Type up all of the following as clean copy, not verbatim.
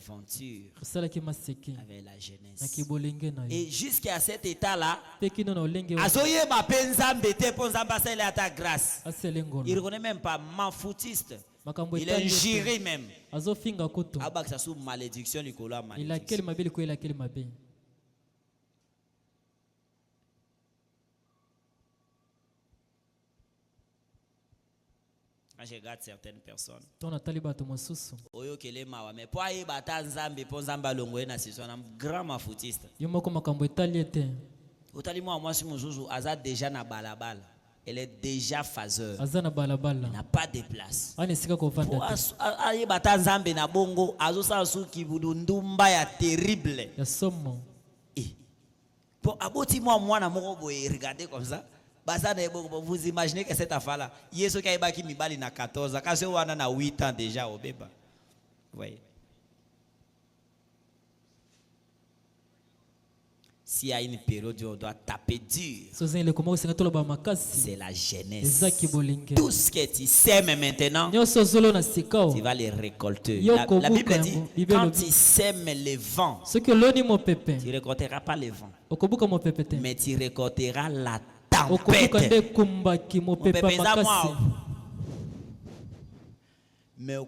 aventure avec la jeunesse. Et jusqu'à cet état-là, Azoye ma penzambe te ponzamba sele à ta grâce. Il reconnaît même pas man foutiste. Il est géré même. Abak sa sous malédiction Nicolas malédiction. Quand je regarde certaines personnes, oyo kele mawa mais pour aller battre nzambe pour nzamba longoye na c'est un grand mafoutiste. Otali moi si muzuzu aza déjà na balabala. Elle est déjà phaseur. Elle n'a pas de place. Pour aller battre nzambe na bongo azo sa sou ki budundumba ya terrible. Pour aboti moi na moko boye regarder comme ça. Vous imaginez que cette affaire-là, Yesu qui mibali na 14 ans, quand on a 8 ans déjà au bébé. Vous voyez? S'il y a une période où on doit taper dur, c'est la jeunesse. Tout ce que tu sèmes maintenant, tu vas les récolter. La Bible dit, quand tu sèmes le vent, tu ne récolteras pas le vent, mais tu récolteras la tempête. Mais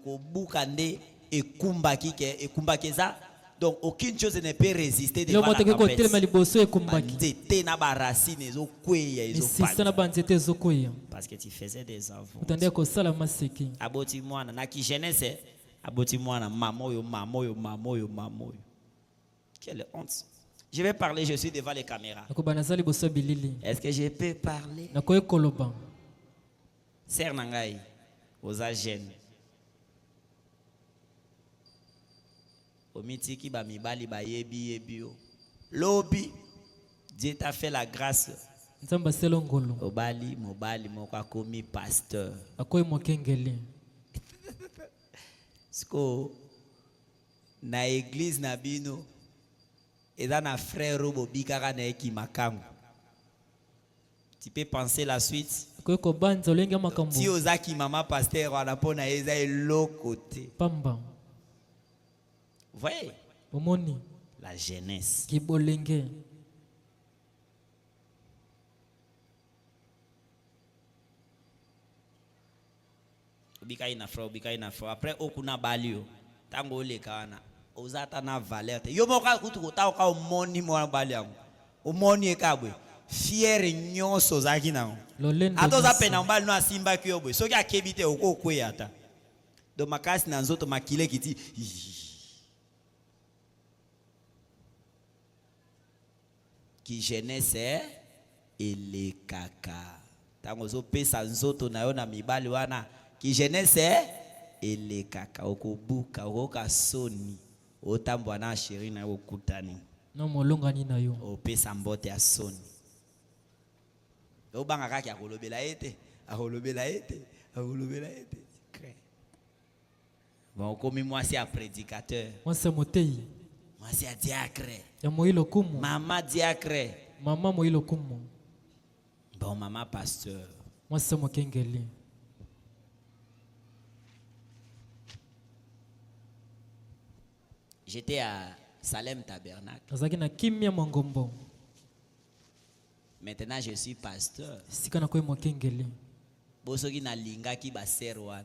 donc aucune chose ne peut résister devant la tempête. Parce que tu faisais des enfants. Aboti mwana na ki jeunesse aboti mwana mamoyo. Quelle honte. Je vais parler, je suis devant les caméras. Est-ce que je peux parler? Sœur Nangai, aux jeunes. Omitiki ba mibali ba yebi. Lobi, Dieu t'a fait la grâce. Obali, moko akomi pasteur. Sko na église na bino. Et dans un frère robo bikara na eki makangu. Tu peux penser la suite. Si ozaki mama pasteur wana pona eza elo côté. Vous voyez? La jeunesse. Obika ina fra. Après okuna balio. Tango ole kana. Ozata na valeur. Yo moka kutu kota oka omoni mwa baliam. Omoni ekabwe. Fier nyonso zaki na. Atoza pena mbali no asimba ki obwe. Soki akebite oko kwe ata. Do makasi na nzoto makile kiti. Ki jeunesse ele kaka. Tango zo pesa nzoto na yo na mibali wana. Ki jeunesse ele kaka okobuka okoka soni. Otambo na sheri na okutani. No molongani na yo. Opesa mbote ya soni. Obanga kaki akolobela ete. Bon, comme moi c'est un prédicateur. Moi c'est motei. Moi c'est un diacre. Ya moilo kumu. Maman diacre. Maman moilo kumu. Bon, maman pasteur. Moi c'est mokengeli. J'étais à Salem Tabernacle. Maintenant je suis pasteur. Bosoki na linga ki ba serwan.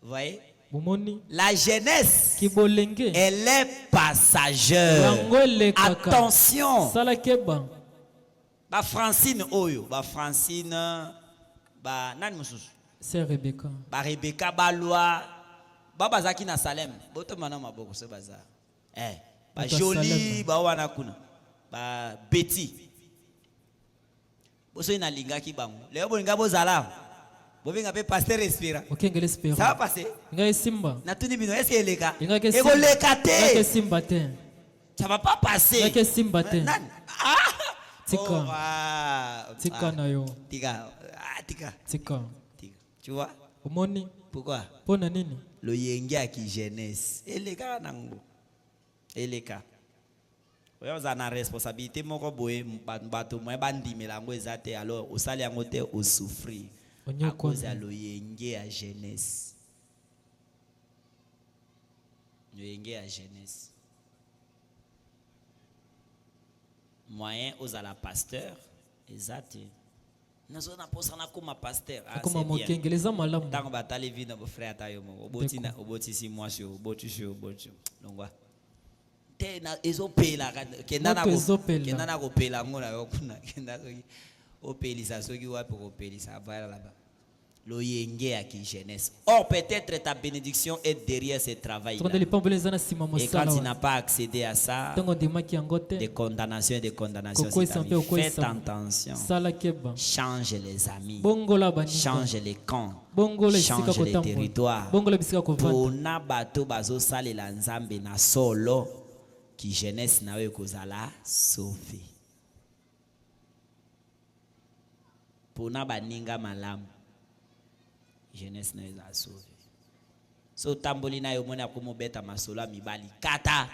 Vous voyez? La jeunesse, elle est passagère. Attention. Ba Francine Oyo, ba Francine, ba nani mususu? C'est Rebecca. Ba Rebecca Balwa, ba bazaki na Salem. Boto mana maboko se baza. Ba Jolie, ba wana kuna. Ba Betty. Boso ina linga ki bango. Leo bolinga bozala. Bovinga pe pasteur respira. Ça va passer? Ngai simba. Na tuni bino est-ce que leka? Eko leka te. Ngai simba te. Ça va pas passer. Ngai simba te. Tika. Tika na yo. Tika. Tika. Tu vois? Omoni. Pourquoi? Pona nini? Lo yengia ki jeunesse. Eleka nango. Eleka. Oyo za na responsabilité moko boye bato mo bandimela ngo ezate alors osali yango te osouffrir. À cause de l'oyenge à jeunesse. Nous à jeunesse. Moyen aux à la pasteur. Exact. Nous sommes comme pasteur. Ah, c'est bien. Tant que batali vina bo frère tayo mo. Obotina obotisi moi sur obotisho obotisho. Donc wa. Te na ezopela kendana ko pela ngona yokuna kenda so opelisa soki wapi ko pelisa voilà là-bas. Lo yenge à qui jeunesse. Or peut-être ta bénédiction est derrière ce travail. Et quand tu n'as pas accédé à ça, des condamnations, faites attention. Change les amis, change les camps, change les territoires. Pour na bato bazo sale la nzambe na solo qui jeunesse na we kozala sauver. Pour na baninga malamu. Jeunesse ne les a sauvés. So tambolina yo mona komo beta masola mibali kata.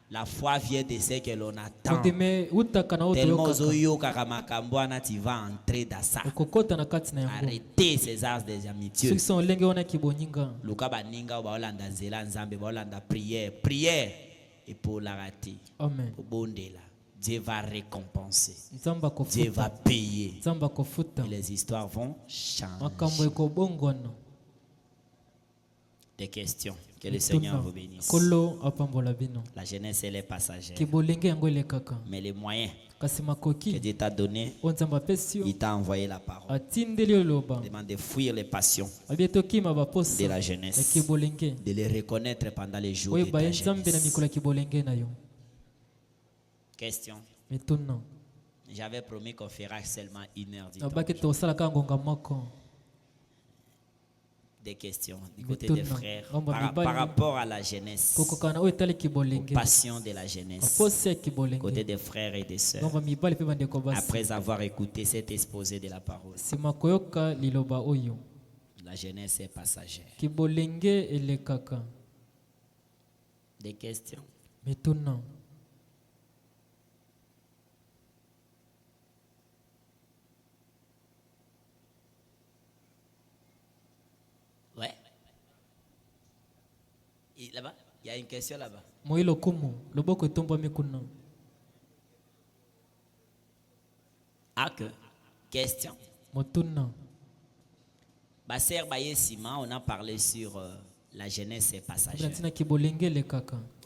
La foi vient de ce que l'on attend. Tellement zoyo kakamakambo ana tu vas entrer dans ça. Arrêtez ces arts des amitiés. Luka baninga ba olanda zela nzambe ba olanda prière et pour la rater. Amen. Bondela. Dieu va récompenser. Dieu va payer. Et les histoires vont changer. Des questions. Que le Seigneur vous bénisse. La jeunesse, elle est passagère. Mais les moyens que Dieu t'a donné, il t'a envoyé la parole. Demande de fuir les passions de la jeunesse. De les reconnaître pendant les jours de ta jeunesse. Question. J'avais promis qu'on fera seulement 1 heure du temps. Des questions du côté des frères par rapport à la jeunesse, aux passions de la jeunesse, côté des frères et des sœurs, après avoir écouté cet exposé de la parole. La jeunesse est passagère. Des questions. Ouais. Là-bas, il y a une question là-bas. Ah que question. Basser Baye Sima, on a parlé sur la jeunesse et passagère.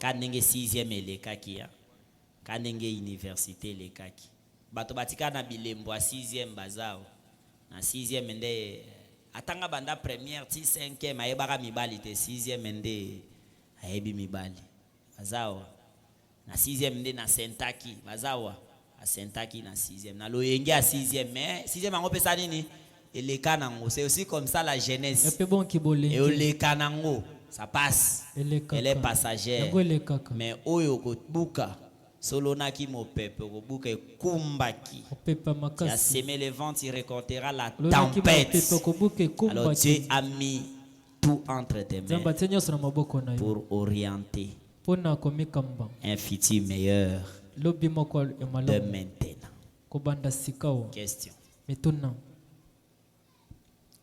Quand n'enge 6e et les kaki, quand n'enge université les kaki. Bato batika na bilembo 6e bazao, na 6e ende. Atanga banda première ti 5e ayebaka mibali te 6e ende ayebi mibali bazawa na 6e ende na sentaki bazawa a sentaki na 6e na loyenge à 6e mais 6e ango pesa nini eleka nango c'est aussi comme ça la jeunesse et oleka nango ça passe elle est passagère mais oyo ko buka Solona qui mo pepe ko buka kumbaki. Tu as semé le vent, tu récolteras la tempête. Alors Dieu a mis tout entre tes mains pour orienter un futur meilleur de maintenant. Question.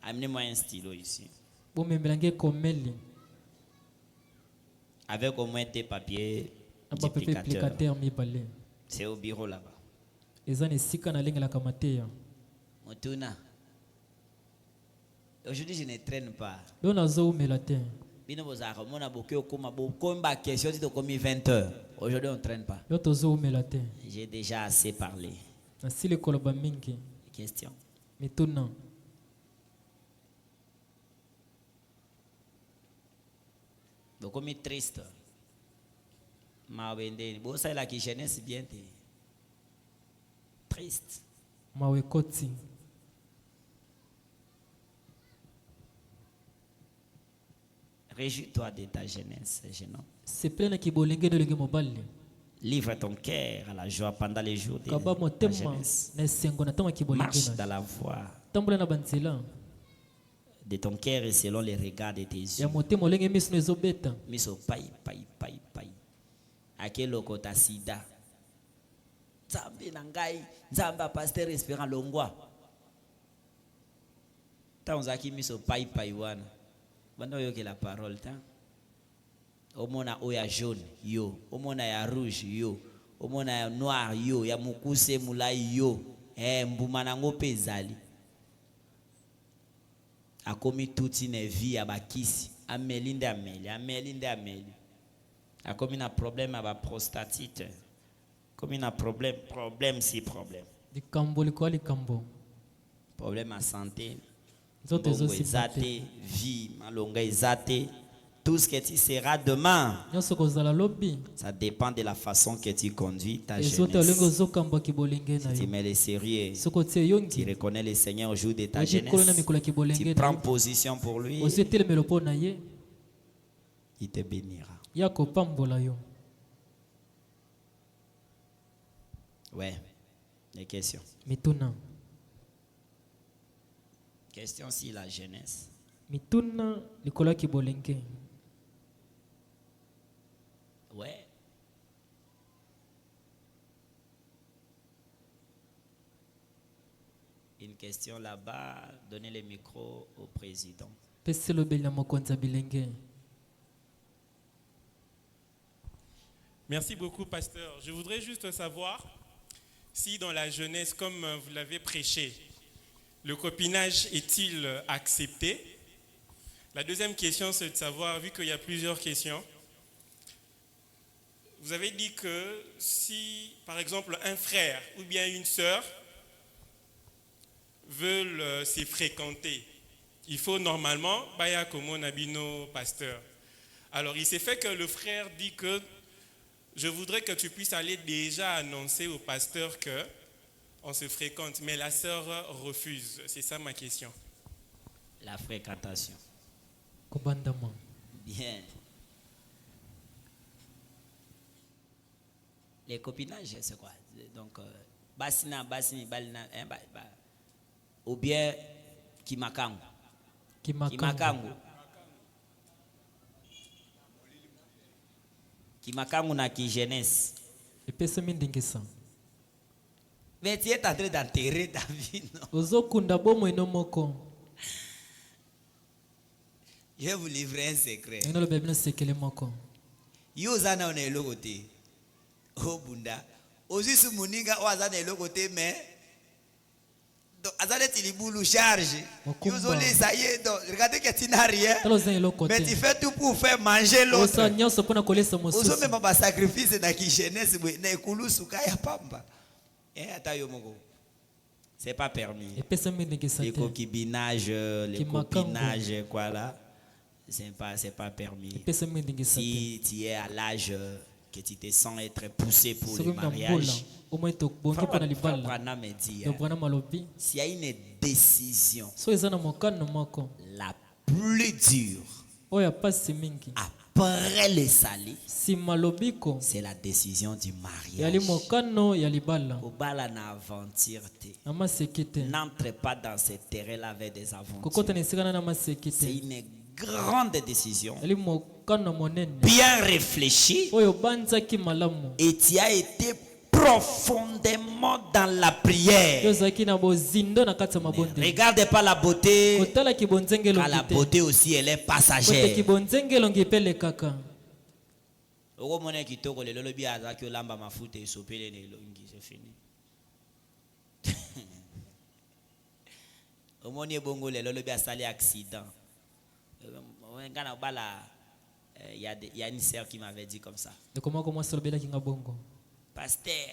Amenez-moi un stylo ici. Avec au moins tes papiers. C'est au bureau là-bas. Motuna. Aujourd'hui, je ne traîne pas. Aujourd'hui, on ne traîne pas. J'ai déjà assez parlé. Question. Donc, comme triste. Ma wende bo ça la qui jeunesse bien triste. Mawe koti. Réjouis-toi de ta jeunesse, jeune homme. C'est plein qui bolenge de lege mobile. Livre ton cœur à la joie pendant les jours de ta jeunesse. Marche dans la voie de ton cœur et selon les regards de tes yeux. Miso pai. Akelo kota sida. Zambi nangai, zamba pasteur espérant longwa. Tanzaki miso pai wana. Bando yoke la parole ta. Omona oya jaune yo, omona ya rouge yo, omona ya noir yo, ya mukuse mulai yo. Mbuma nango pezali. Akomi toute une vie à bakisi. Amelinde Amélie. Akomi na problème à ba prostatite. Comme na problème si problème. Problème à santé. Bongo ezate, vie malonga ezate. Tout ce que tu seras demain, ça dépend de la façon que tu conduis ta jeunesse. Si tu mets les sérieux, tu reconnais le Seigneur au jour de ta jeunesse, tu prends position pour lui, il te bénira. Ouais, des questions. Question sur la jeunesse. Ouais. Une question là-bas. Donnez le micro au président. Merci beaucoup, pasteur. Je voudrais juste savoir si dans la jeunesse, comme vous l'avez prêché, le copinage est-il accepté? La deuxième question, c'est de savoir, vu qu'il y a plusieurs questions, vous avez dit que si, par exemple, un frère ou bien une sœur veulent se fréquenter, il faut normalement, baya comme on abino pasteur. Alors, il s'est fait que le frère dit que je voudrais que tu puisses aller déjà annoncer au pasteur que on se fréquente, mais la sœur refuse. C'est ça ma question. La fréquentation. Bien. Les copinages, c'est quoi? Donc, basina, balina, ou bien kimakangu. Kimakangu na ki jeunesse. Mais tu es en train d'enterrer ta vie, non? Je vais vous livrer un secret. Yozana on est le côté. Oh bunda. Aussi ce moninga ozana est le côté mais donc azale tiliboulou charge. Yozole ça y est donc regardez que tu n'as rien. Mais tu fais tout pour faire manger l'autre. Ozo même pas sacrifice na ki jeunesse na ekulu suka ya pamba. C'est pas permis. Les concubinages, les copinages, quoi là, c'est pas permis. Si tu es à l'âge que tu te sens être poussé pour le mariage, s'il y a une décision, la plus dure, après le sali, c'est la décision du mariage. N'entre pas dans ce terrain-là avec des aventures. C'est une grande décision, bien réfléchie, et tu as été profondément dans la prière. Ne regarde pas la beauté, car la beauté aussi elle est passagère. Il y a une sœur qui m'avait dit comme ça. Pasteur,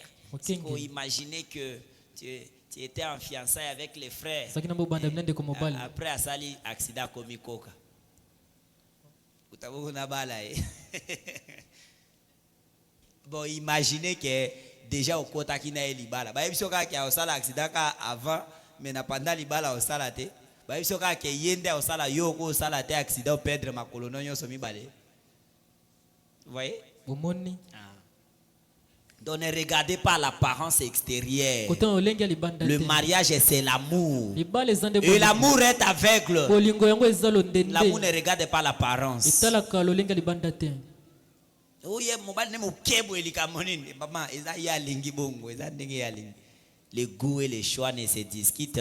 il faut imaginer que tu étais en fiançailles avec les frères. Après, à sali accident comme coca. Bon, imaginez que déjà au kota qui n'a libala. Bah, il y a un accident avant, mais pendant libala au salate. Bah, il y a que yende au sala yoko au salate accident perdre ma colonie somi balé. Vous voyez? Donc ne regardez pas l'apparence extérieure. Le mariage c'est l'amour. Et l'amour est aveugle. L'amour ne regarde pas l'apparence. Le goût et les choix ne se discutent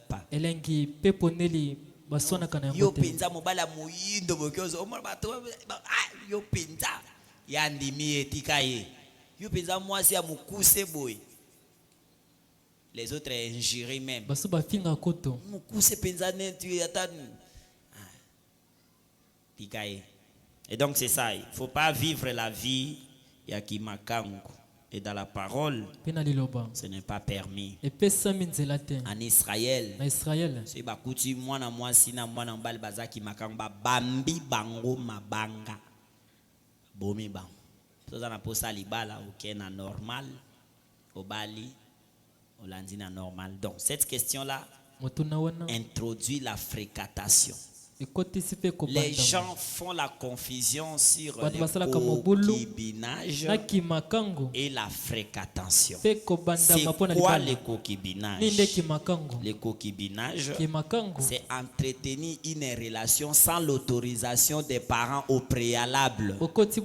pas. Yo penza mobala muyindo bokozo omona bato yo penza ya ndimi etika ye. Yo penza mwasi ya mukuse boy. Les autres injurés même. Mukuse penza netu ata tika ye. Et donc c'est ça, il faut pas vivre la vie ya kimakangu. Et dans la parole, ce n'est pas permis. En Israël, c'est bakuti mwana mwasi na mwana mbali bazaki makamba bambi bango mabanga bomi bam. Toza na posa libala okena normal obali olandina normal. Donc cette question là introduit la fréquentation. Les gens font la confusion sur le concubinage et la fréquentation. C'est quoi le concubinage? Le concubinage, c'est entretenir une relation sans l'autorisation des parents au préalable. Toute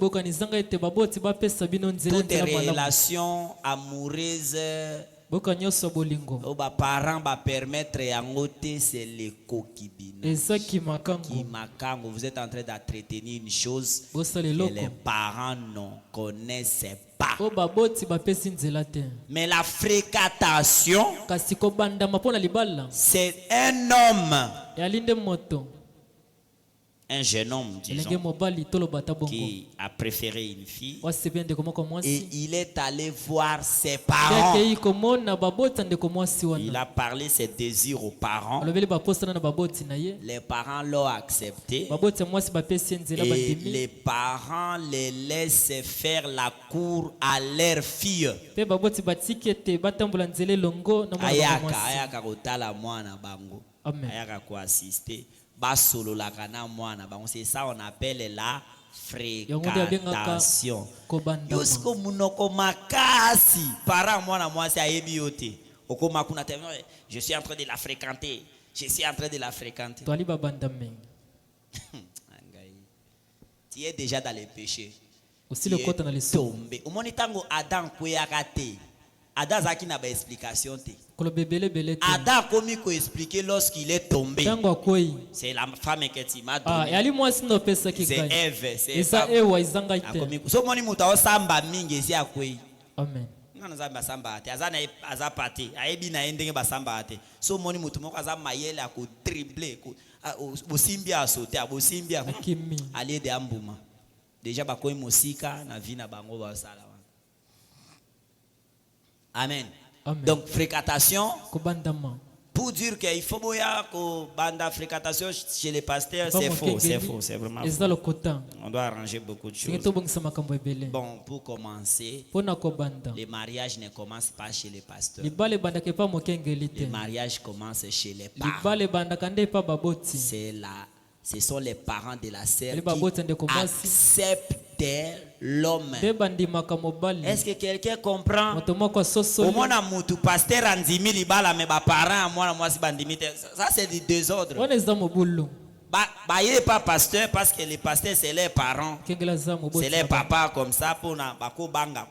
relation amoureuse les parents va permettre c'est le concubinage. Vous êtes en train d'entretenir une chose que les parents ne connaissent pas. Mais la fréquentation, c'est un homme, un jeune homme, disons, qui a préféré une fille et il est allé voir ses parents. Il a parlé ses désirs aux parents. Les parents l'ont accepté et les parents les laissent faire la cour à leur fille. Ayaka kotala mwana bango. Ayaka ko assister. C'est ça on appelle la fréquentation. Yosko munoko makasi para mwana mwasi ayebi yote. Okoma kuna te je suis en train de la fréquenter. Je suis en train de la fréquenter. Tu es déjà dans les péchés. Tu es tombé. Au moment tango Adam kweyaka te. Adam zaki na ba explication te. Adam a commis qu'on expliquer lorsqu'il est tombé. C'est la femme qui m'a donné. C'est Ève. C'est Ève. So moni muta osamba mingi si akwei. Amen. Ngana zamba samba ate azana azapate ayebi na endenge basamba ate. So moni mutu moko azama mayele ako dribbler ko bosimbia asote abosimbia ali de ambuma. Déjà bakoyi musika na vie na bango ba sala. Amen. Amen. Donc fréquentation, pour dire qu'il faut boya que banda fréquentation chez les pasteurs, c'est faux, c'est vraiment faux. On doit arranger beaucoup de choses. Bon, pour commencer, les mariages ne commencent pas chez les pasteurs. Les mariages commencent chez les parents. Ce sont les parents de la sœur qui acceptent l'homme. Est-ce que quelqu'un comprend? Au moins mutu pasteur andimi libala mais ba parents moi si bandimi ça c'est du désordre. Ba yé pas pasteur parce que les pasteurs c'est les parents. C'est les papas comme ça pour na bako banga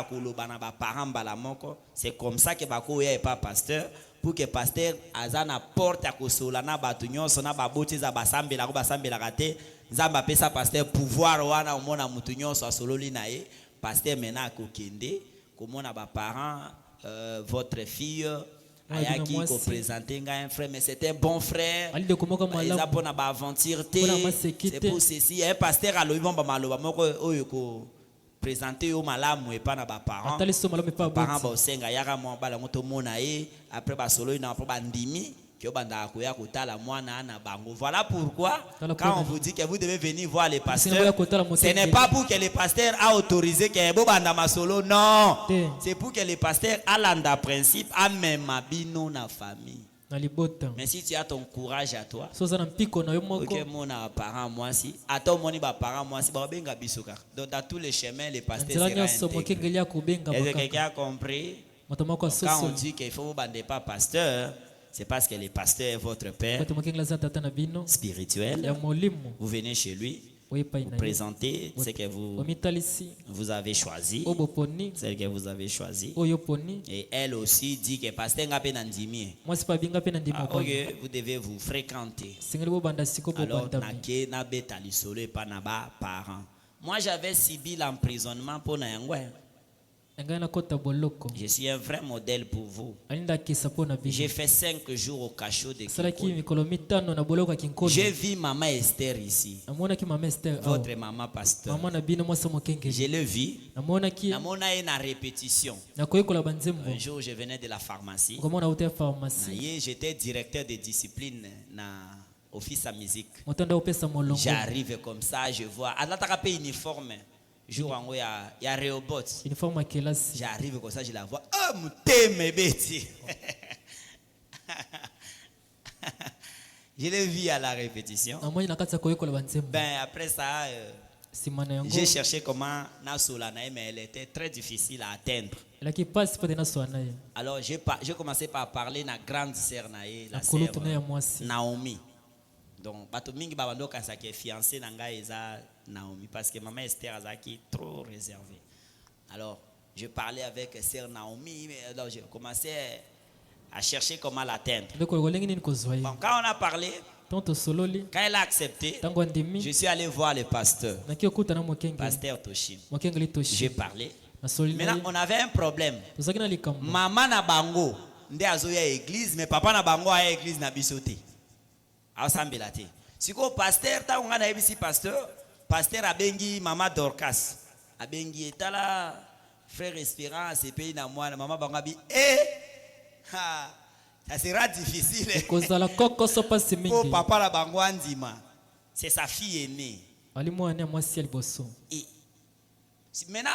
ko lobana ba parents bala moko. C'est comme ça que bako yé pas pasteur. Pour que pasteur azana porte à kosolana batunyo sona baboti za basambela ko basambela kate nzamba pesa pasteur pouvoir wana omona mutunyo so sololi na ye pasteur mena kokende komona ba parents votre fille ayaki ko présenter un frère mais c'est un bon frère ils a pona ba aventure c'est pour ceci un pasteur alobi bomba maloba moko oyo ko présenter au malamu et pas na ba parents parents ba osenga yaka mo bala moto mona ye après ba solo na ba ndimi que banda koya kotala mwana na bango. Voilà pourquoi quand on vous dit que vous devez venir voir les pasteurs, ce n'est pas pour que les pasteurs a autorisé que bo banda masolo, non, c'est pour que les pasteurs a l'anda principe a même abino na famille. Mais si tu as ton courage à toi, ok mon parent moi si, attends mon parent moi si, ba benga bisoka. Donc dans tous les chemins les pasteurs seront intégrés. Est-ce que quelqu'un a compris? Quand on dit qu'il faut bander pas pasteur, c'est parce que le pasteur est votre père spirituel. Vous venez chez lui. présenter ce que vous avez choisi, celle que vous avez choisi. Et elle aussi dit que pasteur nga pe nandimi. Ok, vous devez vous fréquenter. Alors nake na beta lisolo et pas na ba parents. Moi j'avais subi l'emprisonnement pour na yangwe. Je suis un vrai modèle pour vous. J'ai fait 5 jours au cachot de Kinkole. J'ai vu maman Esther ici. Votre maman pasteur. Je l'ai vu. J'ai une répétition. Un jour, je venais de la pharmacie. J'étais directeur de discipline dans l'office à musique. J'arrive comme ça, je vois. À uniforme. Jour en haut, il y a Rehoboth. J'arrive comme ça, je la vois. Oh, m't'aime, Betty. Je l'ai vu à la répétition. Ben, après ça, j'ai cherché comment Nasolanaï, mais elle était très difficile à atteindre. Alors, j'ai commencé par parler de la grande sœur Naï, la sœur Naomi. Donc, Batomingi Babando Kasaki est fiancé Nanga Eza Naomi parce que maman Esther Azaki est trop réservée. Alors, je parlais avec sœur Naomi, alors j'ai commencé à chercher comment l'atteindre. Bon, quand on a parlé, quand elle a accepté, je suis allé voir le pasteur, pasteur Toshim. J'ai parlé. Maintenant, on avait un problème. Maman na bango, nde azoya église, mais papa na bango a église na bisoté. Si le pasteur, pasteur abengi maman Dorcas, abengi etala frère Espérance et pays na moi, maman bangabi ça sera difficile. Pour papa la bango andima, c'est sa fille aînée. Et maintenant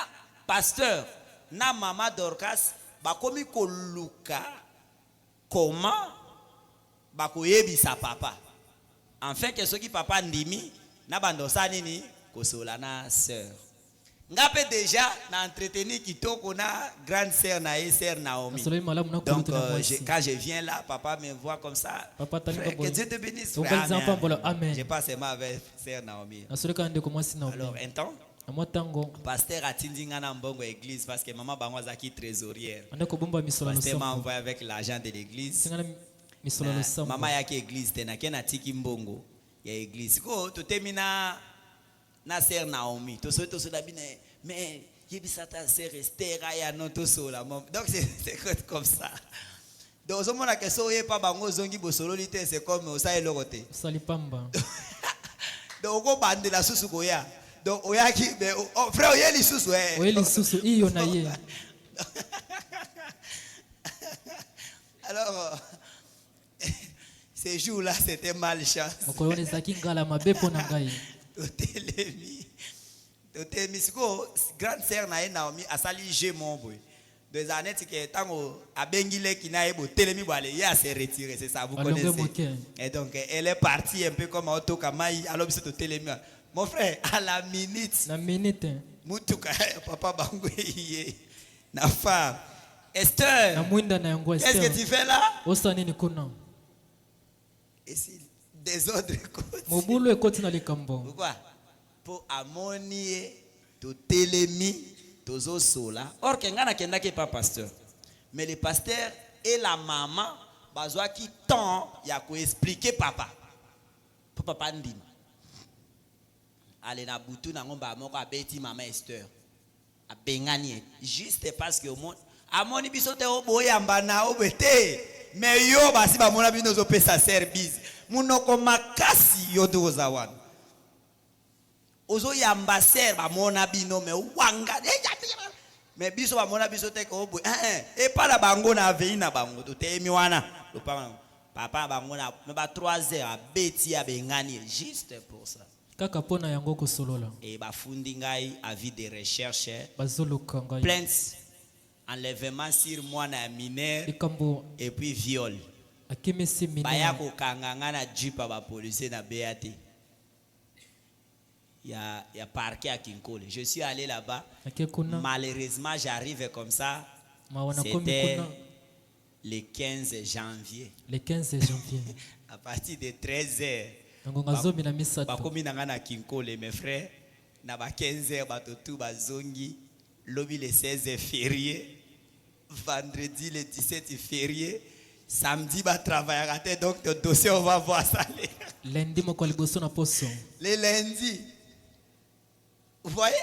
pasteur na maman Dorcas bakomi koluka comment bakoyebi sa papa. Enfin que ceux qui papa ndimi na bandosa nini kosola na sœur. Ngape déjà na entretenu kitoko na grande sœur na sœur Naomi. Donc quand je viens là, papa me voit comme ça. Frère, que Dieu te bénisse. Amen. Je passe ma avec sœur Naomi. Alors un temps pasteur a tindinga na mbongo église parce que maman bango zaki trésorière. Pasteur m'a envoyé avec l'argent de l'église. Maman yaki église tena kena tiki mbongo ya église ko to termina na sœur Naomi to so dabine mais yebisa ta sœur Esther ya non to so la donc c'est comme ça donc au moment que so ye pas bango zongi bosolo lité c'est comme ça elokote salipamba donc ko bande la susu ko ya donc oyaki frère oyeli susu oyeli susu iyo na ye alors ces jours-là, c'était malchance. Grande sœur Naomi a sali mon boy. Des années que tango a bengile qui n'a pas télémi balé, il a s'est retiré, c'est ça vous connaissez. Et donc elle est partie un peu comme auto kamaï alors c'est au télémi. Mon frère à la minute. Mutuka papa bango yé. Na femme. Esther. Qu'est-ce que tu fais là? Et c'est désordre. Pourquoi? Pour ammonier, to télémi, to sola. Or, Kengana Kenda qui pas pasteur. Mais le pasteur et la maman, bazwa qui temps, il y a quoi expliquer papa. Pour papa ndim. Allez na boutou na ngomba moko abeti maman Esther. A bengani juste parce que au monde amoni bisote oboyamba na obete. Mais yo basi ba mona bino zo pesa service munoko makasi yo doza wana ozo yamba ser ba mona bino me wanga mais biso ba mona biso te ko boy et pas la bango na veina bango to temi wana lo papa bango na me ba 3 heures beti ya bengani juste pour ça kaka pona yango ko solola et ba fundi ngai avis de recherche plainte enlèvement sur moi na mineur et puis viol. Baya ko kanganga na jipa ba policier na BAT. Il y a parquet à Kinkole. Je suis allé là-bas. Malheureusement, j'arrive comme ça. C'était le 15 janvier. Le 15 janvier. À partir de 13h. bakomi nanga na kinkole mes frères na ba 15h bato tout bazongi lobi le 16 férié vendredi le 17 férié samedi ba travailler donc ton dossier on va voir ça lundi moko liboso na poso le lundi vous voyez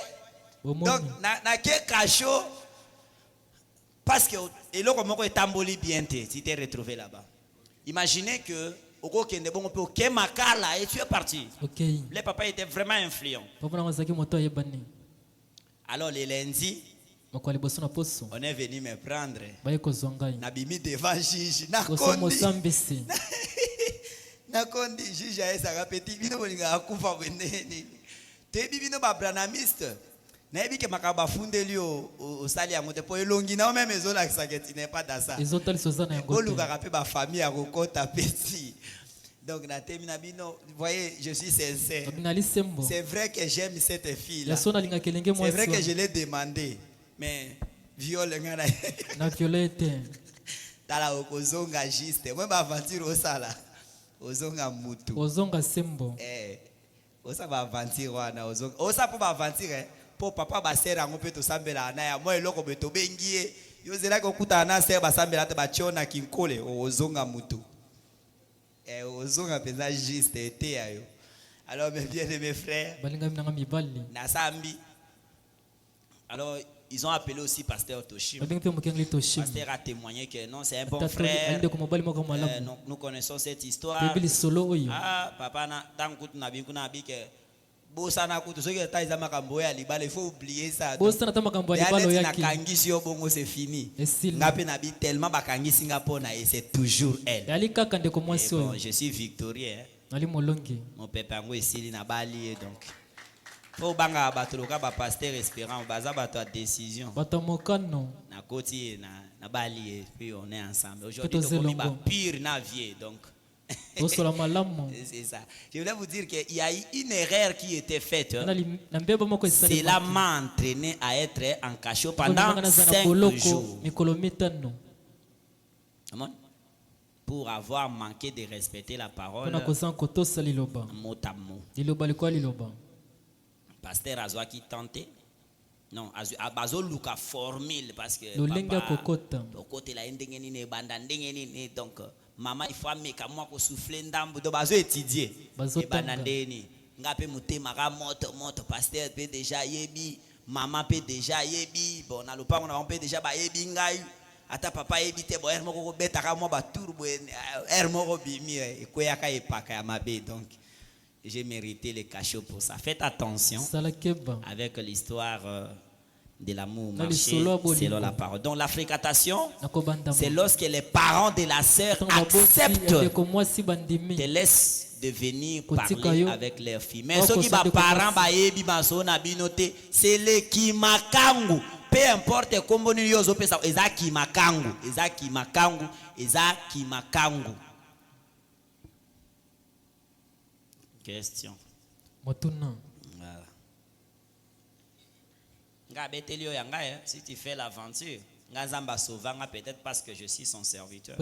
donc na ke cacho parce que eloko moko etamboli bien te si tu es retrouvé là-bas. Imaginez que et tu es parti. Okay. Le papa était vraiment influent. Alors les lundis, on est venu me prendre. Nabimi devant juge. Nakondi juge a esa petit bino bolinga akufa bweneni. Te bino ba branamiste. Na ebi ke makaba fundeli o sali ya mote po elongi na même ezola kisaketi n'est pas dans ça. Oluka kapé ba famille a kokota petit. Donc na termina bino, vous voyez, je suis sincère. C'est vrai que j'aime cette fille là. C'est vrai que je l'ai demandé, mais viol ngana. Na violette. Tala okozonga juste. Moi ba aventure au sala. Ozonga mutu. Ozonga sembo. Osa ba aventure wana ozonga. Osa po ba aventure po papa ba sera ngo pe to sambela na ya moi eloko beto bengie. Yo zela ko kuta na sera ba sambela te ba chiona kinkole ozonga mutu. Ozonga pesa juste été ayo. Alors mes bien-aimés frères, Nasambi. Alors ils ont appelé aussi pasteur Toshim. Pasteur a témoigné que non, c'est un bon frère. Nous connaissons cette histoire. Ah, papa na tangut na bikuna bike. Bosana kutu soki taiza makambo ya libala, il faut oublier ça. Bosana ta makambo ya libala yaki. Na kangisi yo bongo c'est fini. Ngape na bi tellement bakangisi ngapona et c'est toujours elle. Bon, je suis victorieux. Mon papa ngo esili na bali et donc. Faut banga batoloka ba pasteur espérant baza bato a décision. Batomokano. Na koti na bali et puis on est ensemble. Aujourd'hui on est ba pire na vie donc. C'est ça. Je voulais vous dire qu'il y a eu une erreur qui était faite. Cela m'a entraîné à être en cachot pendant 5 jours. Pour avoir manqué de respecter la parole. Mot à mot. Pasteur Azoa qui tentait. Non, Azo Luka formule parce que donc maman il faut meka moi ko souffler ndambo do bazo étudier et banandeni ngape mutema ka moto pasteur peut déjà yebi maman peut déjà yebi bon na lopango na on peut déjà ba yebi ngai ata papa yebi te bo hermo ko beta ka mo ba turbo hermo ko bimi e ko yaka e paka ya mabe donc j'ai mérité le cachot pour ça. Faites attention avec l'histoire de l'amour marché selon la parole. Donc la fréquentation, c'est lorsque les parents de la sœur acceptent de laisser de venir parler avec leurs filles. Mais ceux qui sont parents, c'est les qui makangu. Peu importe comment nous y sommes, ezaki makangu, ezaki makangu, ezaki makangu. Question. Si tu fais l'aventure, peut-être parce que je suis son serviteur.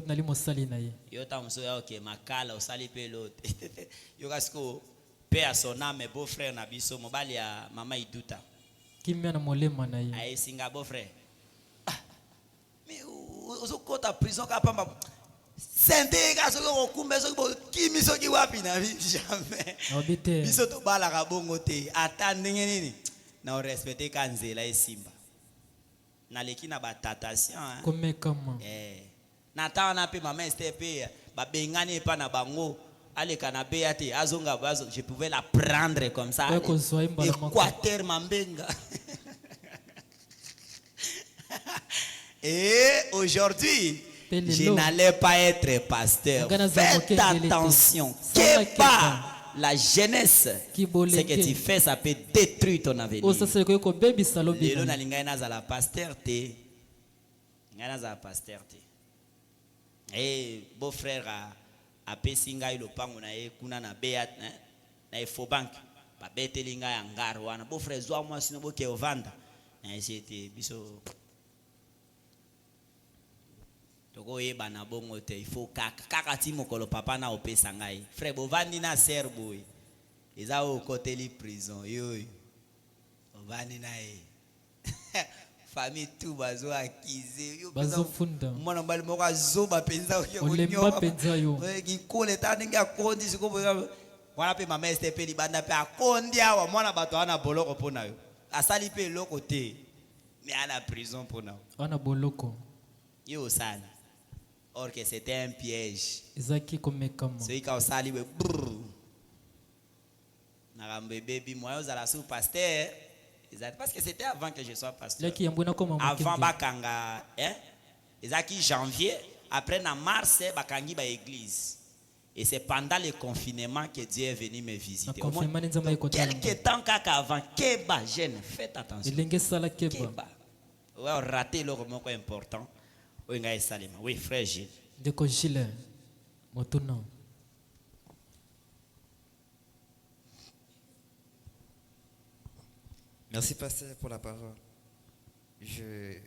Paix à son âme, beau-frère Nabiso, Mobali à Mama Iduta. Aïe, Singa beau-frère. Mais au côté de prison, jamais. Biso to bala kabongo te. Attendez nini. Na respecter kanzela esimba. Na leki na batatation. Na ta na pe maman STP ba bengani pa na bango. Ale kanapé ate azonga bazo. Je pouvais la prendre comme ça. Équateur mambenga. Et aujourd'hui, je n'allais pas être pasteur. Faites attention. Que pas la jeunesse, ce que tu fais, ça peut détruire ton avenir. Lelo na linga na za pasteur te. Ngana za pasteur te. Eh beau frère a pesinga ilo pango na e kuna na beat na e fobank. Ba betelinga ya ngaro wana. Beau frère zwa moi sino boke ovanda. Na c'était biso. Il faut kakati mokolo papa na opesa ngai. Frère bovandi na serbo. Eza au côté li prison. Yo. Bovandi na e. Famille tout bazo akize. Bazo funda. Mwana mbali moko azoba penza yo. Olemba penza yo. Ki kole tani nga kondi siko wana pe mama este pe libanda pe akondi awa mwana bato ana boloko pona yo. Asali pe loko te. Mais ana prison pona. Ana boloko. Yo sana. Or que c'était un piège. Ezaki komekama. Celui qui a osali we narambe baby moi aux ala sous pasteur. Parce que c'était avant que je sois pasteur. Avant bakanga ezaki janvier, après en mars bakangi ba église. Et c'est pendant le confinement que Dieu est venu me visiter. Quelques temps avant keba jeune, faites attention. Keba. Ouais, raté le moment important. Oui, frère Gilles. Deko Gilles, Motuna. Merci, pasteur, pour la parole. Je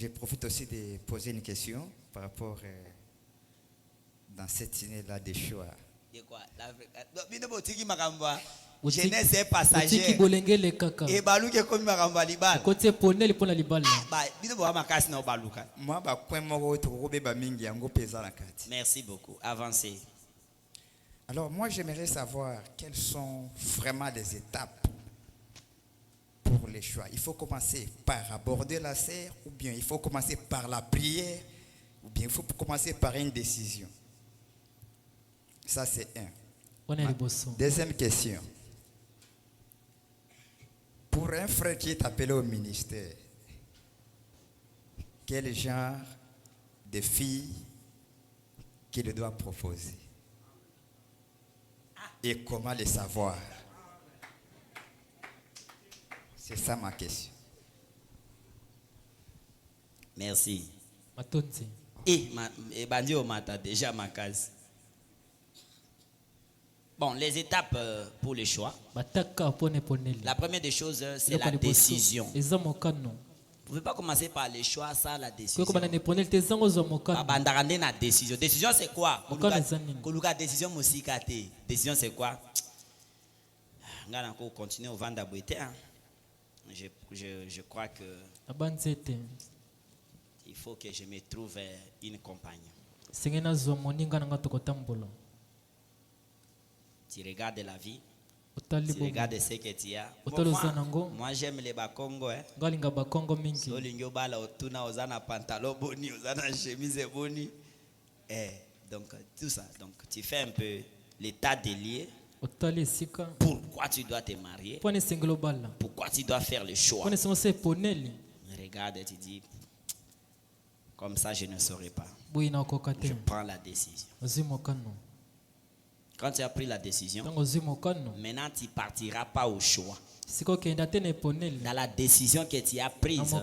profite aussi de poser une question par rapport dans cette année-là des choix. Jeunesse est passager. Et baluke comme makamba libala. Côté ponel pour la libala. Merci beaucoup. Avancez. Alors moi j'aimerais savoir quelles sont vraiment les étapes pour les choix. Il faut commencer par aborder la serre ou bien il faut commencer par la prière ou bien il faut commencer par une décision. Ça c'est un. Deuxième question. Pour un frère qui est appelé au ministère, quel genre de fille qu'il doit proposer? Et comment le savoir? C'est ça ma question. Merci. Et Bandio m'a déjà ma case. Bon, les étapes pour le choix. La première des choses, c'est la décision. Vous ne pouvez pas commencer par le choix sans la décision. La décision. Décision, c'est quoi? Décision, décision, c'est quoi? On continue au vendre je crois que il faut que je me trouve une compagne. Tu regardes la vie, tu regardes ce que tu as. Moi j'aime les Bakongo. Solingo bala otuna ozana pantalon boni, ozana chemise boni. Donc tout ça. Donc tu fais un peu l'état des lieux. Pourquoi tu dois te marier? Pourquoi tu dois faire le choix? Regarde et tu dis, comme ça je ne saurais pas. Je prends la décision. Quand tu as pris la décision, maintenant tu ne partiras pas au choix. Dans la décision que tu as prise,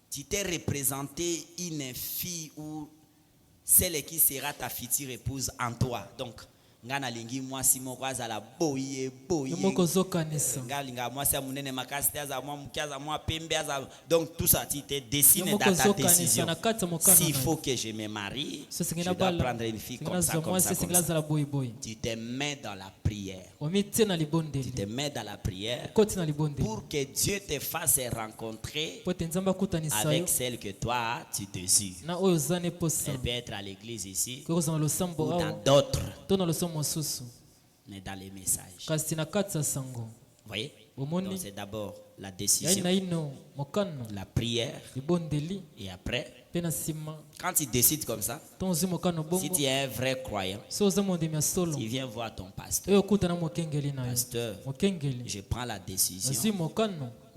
tu t'es représenté une fille ou celle qui sera ta future épouse en toi. Donc, ngana lingi mwasi moko azala boye ngalinga mwasi amunene makasi aza mwa mukaza mwa pembe aza. Donc tout ça tu te dessines dans ta décision. S'il faut que je me marie, je dois prendre une fille comme ça. Tu te mets dans la prière. Tu te mets dans la prière pour que Dieu te fasse rencontrer avec celle que toi tu désires. Elle peut être à l'église ici ou dans d'autres. Mais dans les messages. Vous voyez? Donc c'est d'abord la décision, la prière, et après, quand tu décides comme ça, si tu es un vrai croyant, tu viens voir ton pasteur. Pasteur, je prends la décision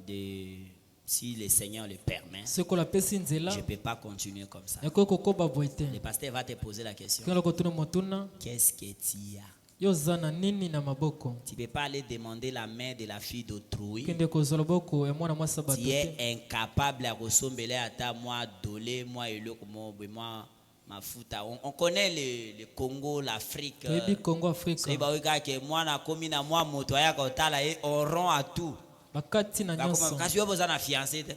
de, si le Seigneur le permet, je ne peux pas continuer comme ça. Le pasteur va te poser la question. Qu'est-ce que tu as? Tu ne peux pas aller demander la main de la fille d'autrui. Tu es incapable à ressembler à ta moi dolé, moi et moi ma fouta. On connaît le Congo, l'Afrique. On rend à tout. Kasi yo boza na fiancé te.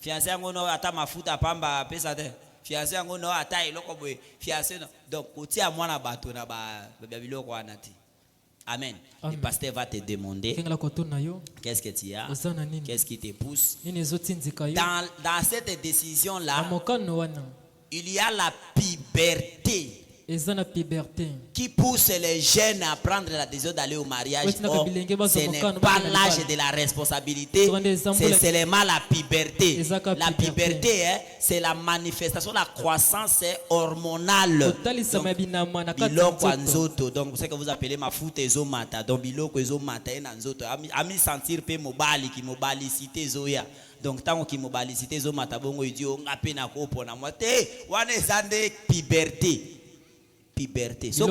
Fiancé yango no ata mafuta pamba pesa te. Fiancé yango no ata eloko boye. Fiancé no. Donc kotia mwana bato na ba biloko wana te. Amen. Le pasteur va te demander qu'est-ce que tu as, qu'est-ce qui te pousse. Dans cette décision-là, il y a la puberté qui pousse les jeunes à prendre la décision d'aller au mariage. Or, ce n'est pas l'âge de la responsabilité, c'est seulement la puberté. La puberté, c'est la manifestation, la croissance hormonale. Donc, c'est ce que vous appelez ma foute ezomata. Donc, biloko ezomata enanzoto. Ami sentir pe mobali ki mobalicité zoya. Donc, tant que mobalicité zomata bongo idio ngape na ko pona moi te wana ezande puberté. Puberté. Ce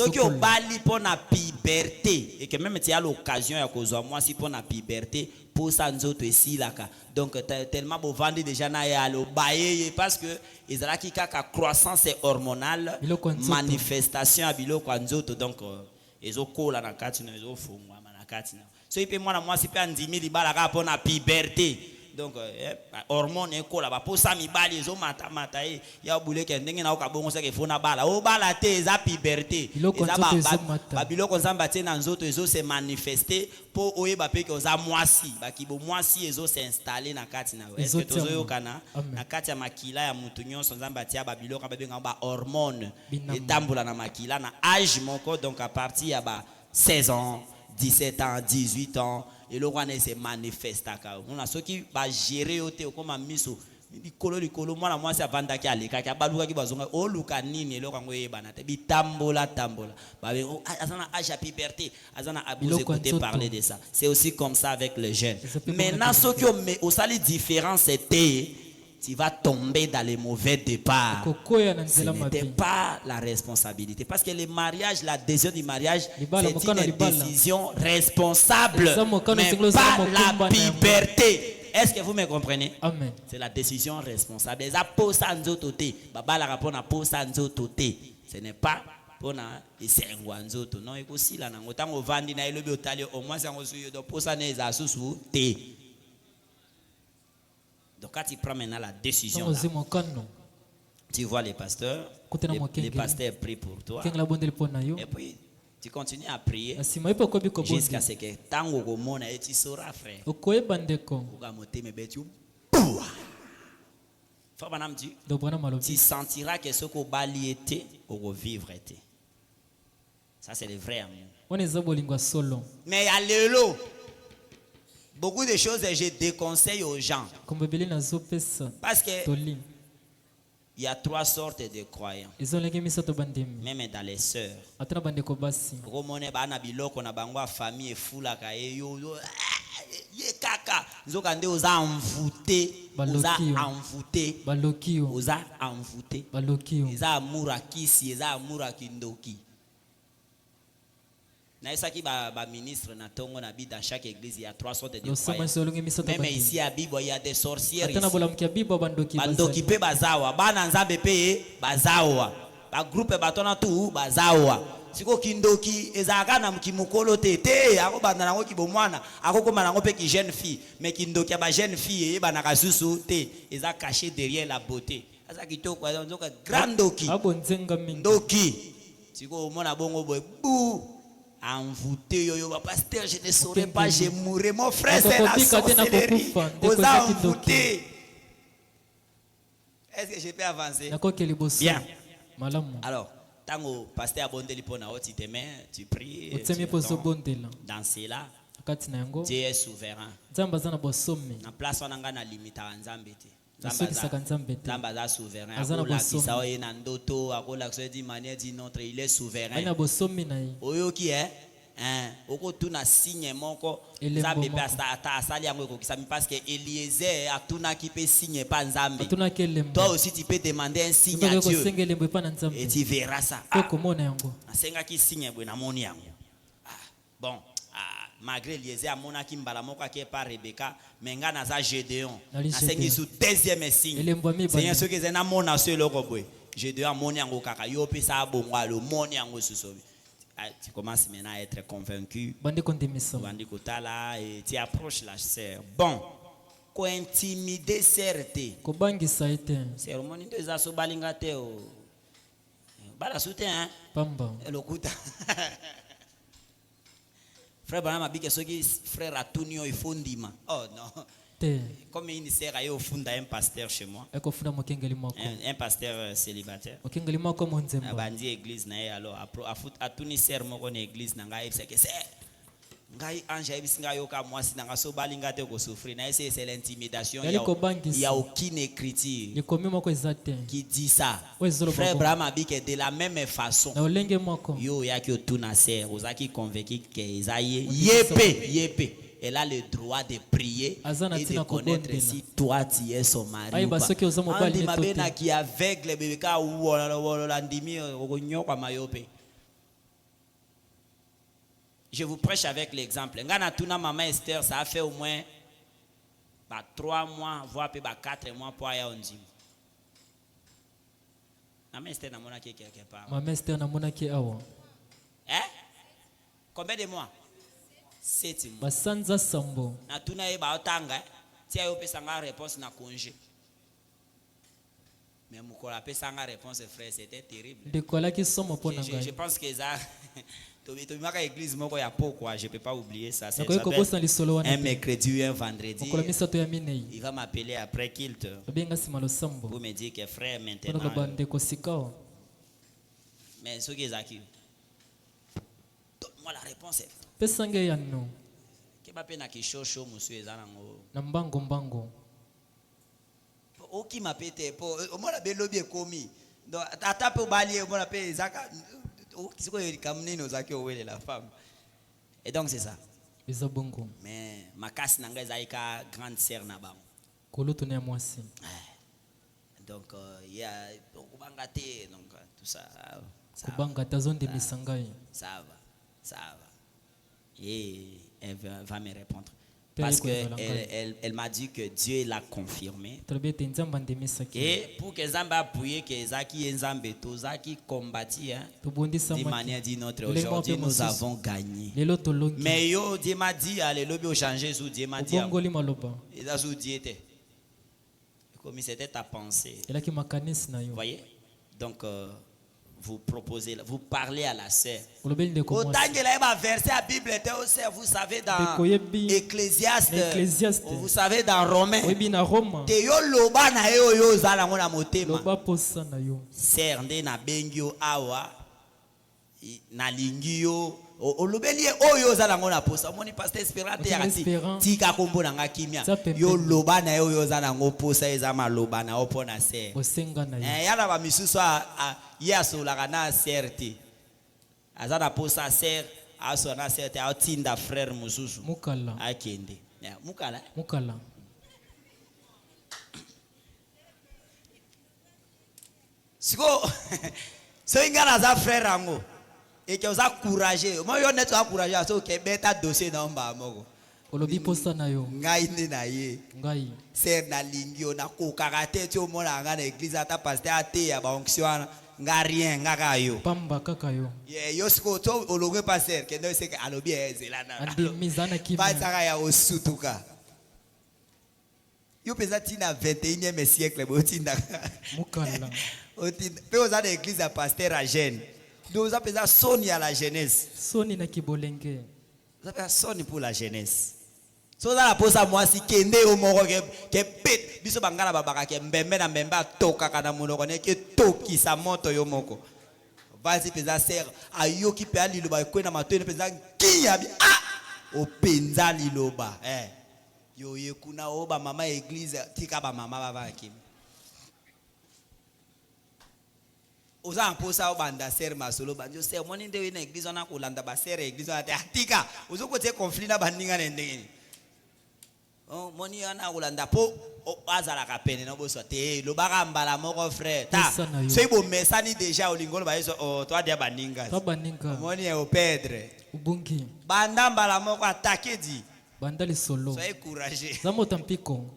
qui est bali pour la puberté et que même tu as l'occasion à cause moi si pour la puberté pour ça nous autres ici là donc tellement beau vendre déjà na ya le bailler parce que ils ont qui ka croissance hormonale manifestation à bilo kwa nzoto donc ils ont kola na kati na ils ont fongwa na kati na so ipe moi si pe andimi libala ka pour la puberté. Donc hormone ekola ba posa mibali ezo mata ya buleke ndenge na okabongo seke fona bala o bala te eza puberté eza ba biloko nzamba te na nzoto ezo se manifester po oyeba pe ke oza mwasi ba kibo mwasi ezo se installer na kati na est-ce que tozo yokana na kati ya makila ya mutu nyonso nzamba tia ba biloko ba benga ba hormone etambola na makila na âge moko donc à partir ya ba 16 ans 17 ans 18 ans et le roi ne se manifeste on a ceux qui va gérer au théo comme miso likolo moi moi c'est vanda ki aleka ki abaluka ki bazonga o luka nini eloko ngo yebana te bitambola ba azana âge puberté azana abuse écouter parler de ça c'est aussi comme ça avec les jeunes maintenant ceux qui ont au sali différence c'était tu vas tomber dans les mauvais départs. Ce n'était pas la responsabilité. Parce que le mariage, la décision du mariage, c'est une décision responsable, mais pas la puberté. Est-ce que vous me comprenez? Amen. C'est la décision responsable. Ce n'est pas pour na esengo nzoto. Non, ekosi la nango tango vandi na elobi otali au moins sango suyo do posa ne za susu te. Donc quand tu prends maintenant la décision là, tu vois les pasteurs prient pour toi et puis tu continues à prier jusqu'à ce que tango komona et tu sauras frère tu sentiras que ce qu'on bali était au vivre était. Ça c'est le vrai amour. Mais à l'élo beaucoup de choses je déconseille aux gens. Parce que il y a trois sortes de croyants. Même dans les sœurs. Romone bana biloko na bangwa famille fula ka yo ye kaka nzokande oza envoûté eza amura kisi eza amura kindoki. Ba ministre na tongo na bi dans chaque église il y a trois sortes de croyants. Même ici à Bibo il y a des sorcières ici. Bandoki pe bazawa bana nzambe pe bazawa ba groupe batona tu bazawa siko kindoki ezaka na mkimukolo tete ako banda nango kibomwana akokoma nango pe ki jeune fille mais kindoki ba jeune fille bana kasusu te eza caché derrière la beauté asa kitoko nzoka grandoki ndoki siko mona bongo boy bou envoûté yo pasteur je ne saurais pas je mourrai mon frère c'est la sorcellerie aux envoûtés. Est-ce que je peux avancer? Bien. Alors tango pasteur abondeli pona oti te mais tu pries dans cela Dieu est souverain na place wana ngana limita nzambe te Zamba za souverain akola kisa ye na ndoto akola kisa di manière d'une autre il est souverain oyoki oko tuna signe moko nzambe pe ata asali yango ekokisami parce que Eliezer atuna ki pe signe pas nzambe toi aussi tu peux demander un signe à Dieu et tu verras ça asenga ki signe bwe na moni yango bon malgré Eliezer amona ki mbala moko ke par Rebecca menga na za Gédéon asengi sous deuxième signe Seigneur ce que zena mona so eloko bwe Gédéon amoni yango kaka yo pe sa bongwa lo moni yango susobi tu commences maintenant à être convaincu. Et tu approches la sœur. Bon, ko intimider certes. Ko bangisa ite. Cérémonie de zaso balingate o. Bala soutien hein. Pamba. Lokuta. Frère Branham a dit que ceux qui frère Atunio il faut ndima. Oh non. Comme il sert à funda un pasteur chez moi. Un pasteur célibataire. Abandi église na alors atuni ser moko na église na ngai c'est que c'est ngai anja bisinga yoka moi si nanga so balinga te ko souffrir na c'est l'intimidation. Il y a aucune écriture qui dit ça. Frère Branham a dit que de la même façon yo ya ki otuna ser ozaki convaincu que Isaïe yépé elle a le droit de prier et de connaître si toi tu es son mari ou pas. Qui aveugle je vous prêche avec l'exemple. Ngana maman Esther, ça a fait au moins 3 mois, voire 4 mois pour aller en gym. Maman Esther n'a pas quelque part. Maman Esther n'a pas awa. Hein? Combien de mois? 7 mois. Basanza sambo. Na tuna e ba otanga, ti ayo pesa nga réponse na congé. Mais mukola pesa nga réponse frère, c'était terrible. Je pense que ça to maka église moko ya pourquoi je peux pas oublier ça. C'est un mercredi ou un vendredi. Il va m'appeler après kilt pour me dire que frère maintenant. Mais ce qui est acquis. Donne-moi la réponse. Pesange ya no. Keba pe na kishosho musu ezana ngo. Na mbango. Oki mapete po omona belobi ekomi. Donc atape obali omona pe ezaka okisiko kamnino zaki owele la femme. Et donc c'est ça. Ezabongo. Mais makasi nanga ezaika grande sœur na ba. Koloto ne mwasi. Donc il y a okubanga te donc tout ça. Kubanga tazon de misangai. Ça va. Et elle va me répondre. Parce qu'elle m'a dit que Dieu l'a confirmé. Et pour que Zamba appuie que Zaki et Nzambe, tout Zaki combattit d'une manière ou d'une autre. Aujourd'hui, nous avons gagné. Mais yo, Dieu m'a dit, allez, le bio changer sous Dieu m'a dit. Et là, sous Dieu était. Comme c'était ta pensée. Vous voyez? Donc, vous proposez, vous parlez à la sœur. Autant que la verset à Bible était au sœur, vous savez dans Ecclésiaste, vous savez dans Romains. Te yo loba na yo zala ngona motema. Sœur nde na bengio awa na lingio olobeli oyo zala ngona posa moni pasteur Esperante yakati tika kombo na ngakimia yo loba na yo zala ngo posa ezama loba na opona sœur. Yana ba misusu yaso la kana certi azana posa sœur aso na certi atinda frère mususu mukala akende mukala siko so ingana za frère ango et que vous a couragé moi yo net encourager so ke beta dossier na mba moko olobi posa na yo ngai ndi na ye ngai ser na lingio na ko karate ti o mona nga na église ata pasteur ate ya ba onction nga rien nga ka yo pamba kaka yo yo siko to olonge pasteur ke no se ke alobi ezela na andi mizana ki ba tsaka ya osutuka yo pesa ti na 21e siècle bo tinda mukala otinda pe oza na église ya pasteur à jeune nous appelons Sony à la jeunesse. Sony na kibolenge. Nous appelons Sony pour la jeunesse. So ça la pose à moi si kende au moro ke pet biso bangala babaka ke mbembe na mbemba toka kana monoko ne ke toki sa moto yo moko. Vas-y pesa ser ayoki pe ali loba ko na matone pesa kinya bi o penza liloba yo yekuna oba mama église tika ba mama baba kim. Oza amposa obanda ser masolo banjo ser moni ndewe na église na kolanda ba ser église na atika ozo kote conflit na baninga ndenge moni ana kolanda po azala ka pene na boso te lo baka mbala moko frère ta so ibo mesani déjà olingolo ba yeso toi dia baninga moni e o pedre ubungi banda mbala moko attaquer di banda le solo soyez courageux zamo tampiko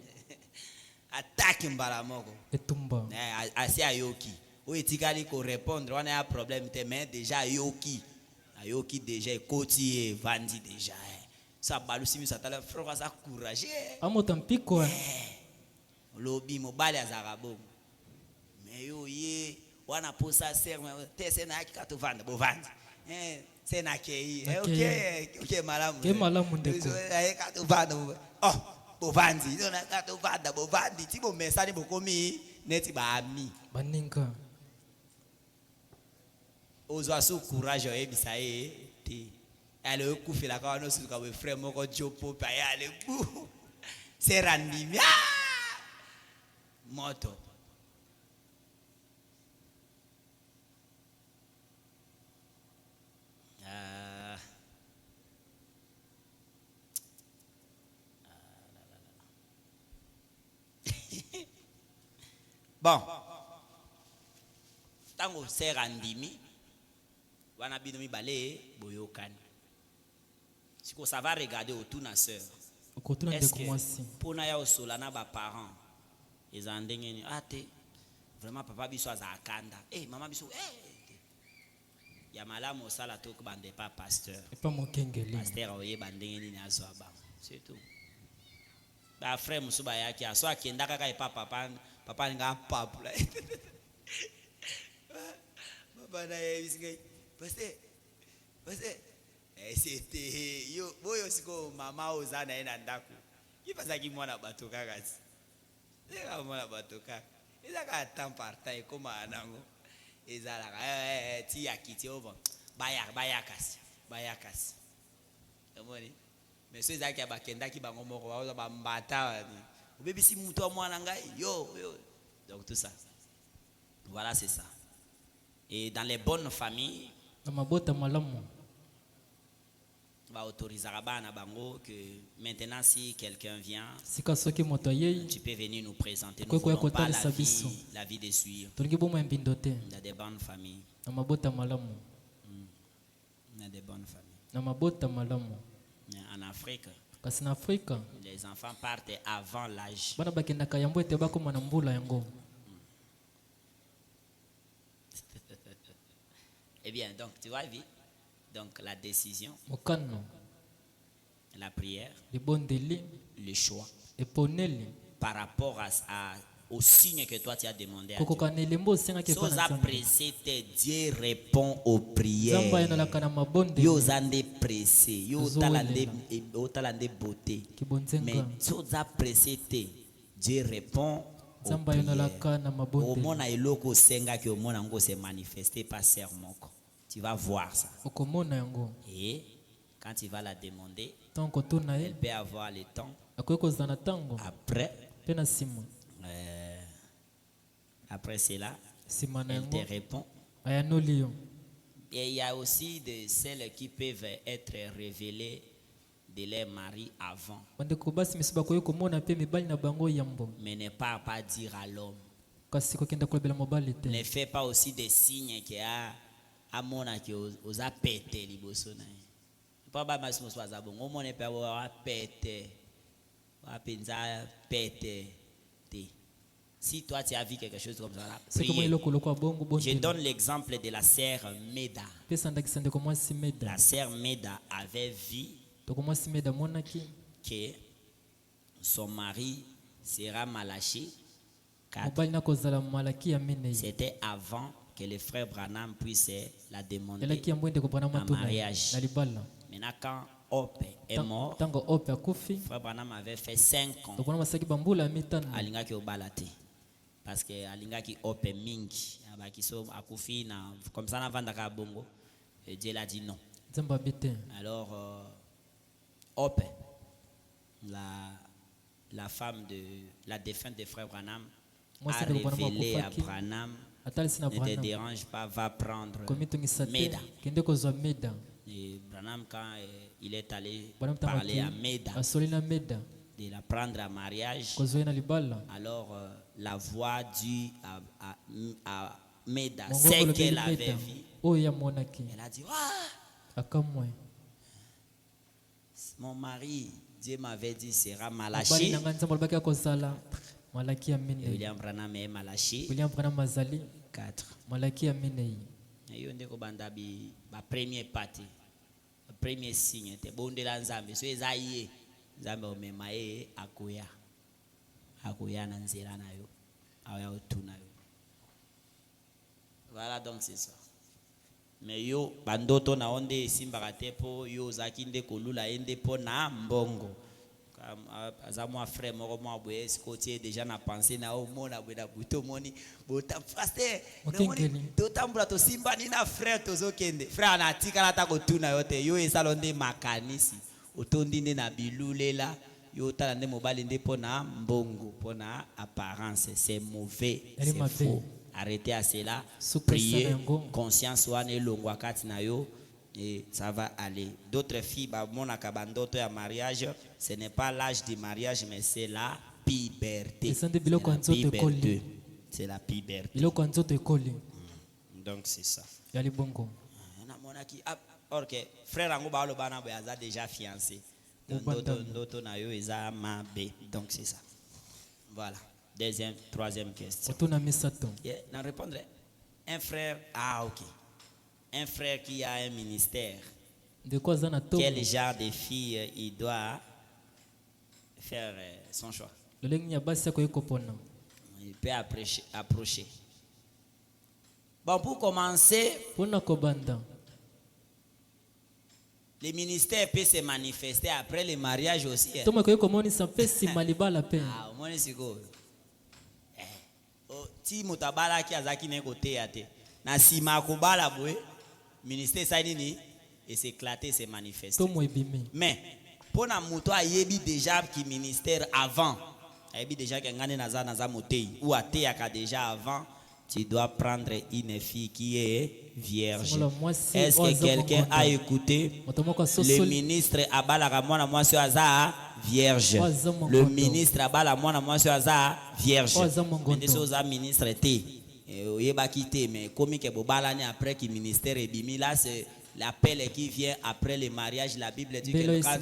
attaque mbala moko etumba asi ayoki ou etikali ko répondre on a un problème te mais déjà yoki Ayoki déjà côtier vandi déjà. Ça balusi mi satala frère ça courage. Amotampiko. Lobi mobali azarabo. Mais yo ye wana posa serme tese na akikato vanda bovandi. C'est na kei. OK malamu. Ke malamu ndeko. Kato vanda. Oh, bovandi. Dona kato vanda bovandi. Ti bo mesani bokomi neti ba ami. Baninga. Ozwa su courage ebisa te. Ale okufi la kwa no su ka we frère moko jopo pa ya le bu. C'est randimi. Moto. Bon. Tango c'est randimi. Wana bino mi balé boyokani. Si ko ça va regarder autour na sœur. Est-ce que pona ya osolana ba parents ils en ndengeni ate vraiment papa biso azakanda maman biso ya malamu sala to ko bande pas pasteur et pas mon kengeli pasteur oye bandengeni ni azo ba c'est tout ba frère musuba yaki aso akenda kaka epa papa nga papula baba na yebisinga pasteur c'était yo boyo siko mama ozana ena ndako ipasaki mwana bato kaka eka mwana bato kaka ezaka temps par temps ekoma nango ezalaka ti yakiti ovo bayakasi omoni mais so ezalaki abakendaki bango moko baoza bambata obebisi mutu wa mwana ngai yo donc tout ça voilà c'est ça et dans les bonnes familles na mabota malamu va autoriser bana bango que maintenant si quelqu'un vient tu peux venir nous présenter nous voulons pas la vie de suivre il y a des bonnes familles na mabota malamu il y a des bonnes familles en Afrique kasi na Afrika les enfants partent avant l'âge bana bakendaka yambo ete bakoma na mbula yango. Eh bien donc tu vois vite. Donc la décision, la prière, le choix, par rapport au signe que toi tu as demandé à Dieu. Si vous appréciez, Dieu répond aux prières. Yo zande pressé, yo talande beauté. Mais si vous appréciez, Dieu répond aux prières. Au monde a eloko senga que au monde ango se manifester par serment. Tu vas voir ça. Et quand tu vas la demander, elle peut avoir le temps. Après cela, elle te répond. Et il y a aussi de celles qui peuvent être révélées de leur mari avant. Mais ne pas dire à l'homme. Ne fais pas aussi des signes qu'il y a. Amona ki oza pété liboso na pas ba masimo swaza bon o mone pe wa pété wa penza pété si toi tu as vu quelque chose comme ça je donne l'exemple de la sœur Meda. La sœur Meda avait vu que son mari sera Malachi. C'était avant que le frère Branham puisse la demander en mariage. Maintenant, quand Ope est mort, frère Branham avait fait 5 ans à Lingaki Obalate. Parce que à Lingaki Ope Mingi, comme ça, on bongo. Dieu l'a dit non. Alors, Ope, la femme de la défunte de frère Branham, a révélé à Branham. Ne te dérange pas, va prendre Meda. Et Branham, quand il est allé parler à Meda, de la prendre à mariage, alors la voix due à Meda, c'est qu'elle avait vu. Elle a dit, mon mari, Dieu m'avait dit, sera Malachi. William Branham est Malachi. 4. yo ndeko banda ba premier partie, premier signe te bonde la nzambe so ezaye nzambe omema ye akuya na nzela na yo aya otuna yo. Voilà, donc c'est ça. Mais yo bandoto na onde simbaka te po yo ozaki nde kolula ye nde po na mbongo aza mwa frère moko mwa boye sikotie déjà na pensée na omona boye na buto moni bota pasteur totambula tosimbani na frère tozokende frère anatikala ta kotuna yo te yo esala nde makanisi otondi nde na bilulela yo tala nde mobali nde po na mbongo po na apparence. C'est mauvais, c'est faux. Arrêtez à cela, priez, conscience wane longwa kati na yo et ça va aller. D'autres filles, mon akabandoto ya mariage, ce n'est pas l'âge du mariage mais c'est la puberté. C'est la puberté. Donc c'est ça. Or que frère ango ba lo bana bo aza déjà fiancé. Ndoto na yo eza mabe. Donc c'est ça. Voilà. Deuxième, troisième question. Yeah, n'en répondrai. Un frère, ok. Un frère qui a un ministère. Quel genre de fille il doit faire son choix? Il peut approcher. Bon, pour commencer, le ministère peut se manifester après le mariage aussi. Si mutabala ki azaki ne kote yate na sima kobala boy ministère ça nini et s'éclater se manifester. Mais pour na muto ayebi déjà qui ministère avant ayebi déjà que ngane naza motei ou ate yaka déjà avant, tu dois prendre une fille qui est vierge. Est-ce que quelqu'un a écouté le ministre abala mwana mwasi aza vierge? Le ministre abala mwana mwasi aza vierge. Mais ces autres ministres étaient oyeba quitté mais comme que bobala ni après qui ministère et bimi là c'est l'appel qui vient après le mariage. La Bible dit que quand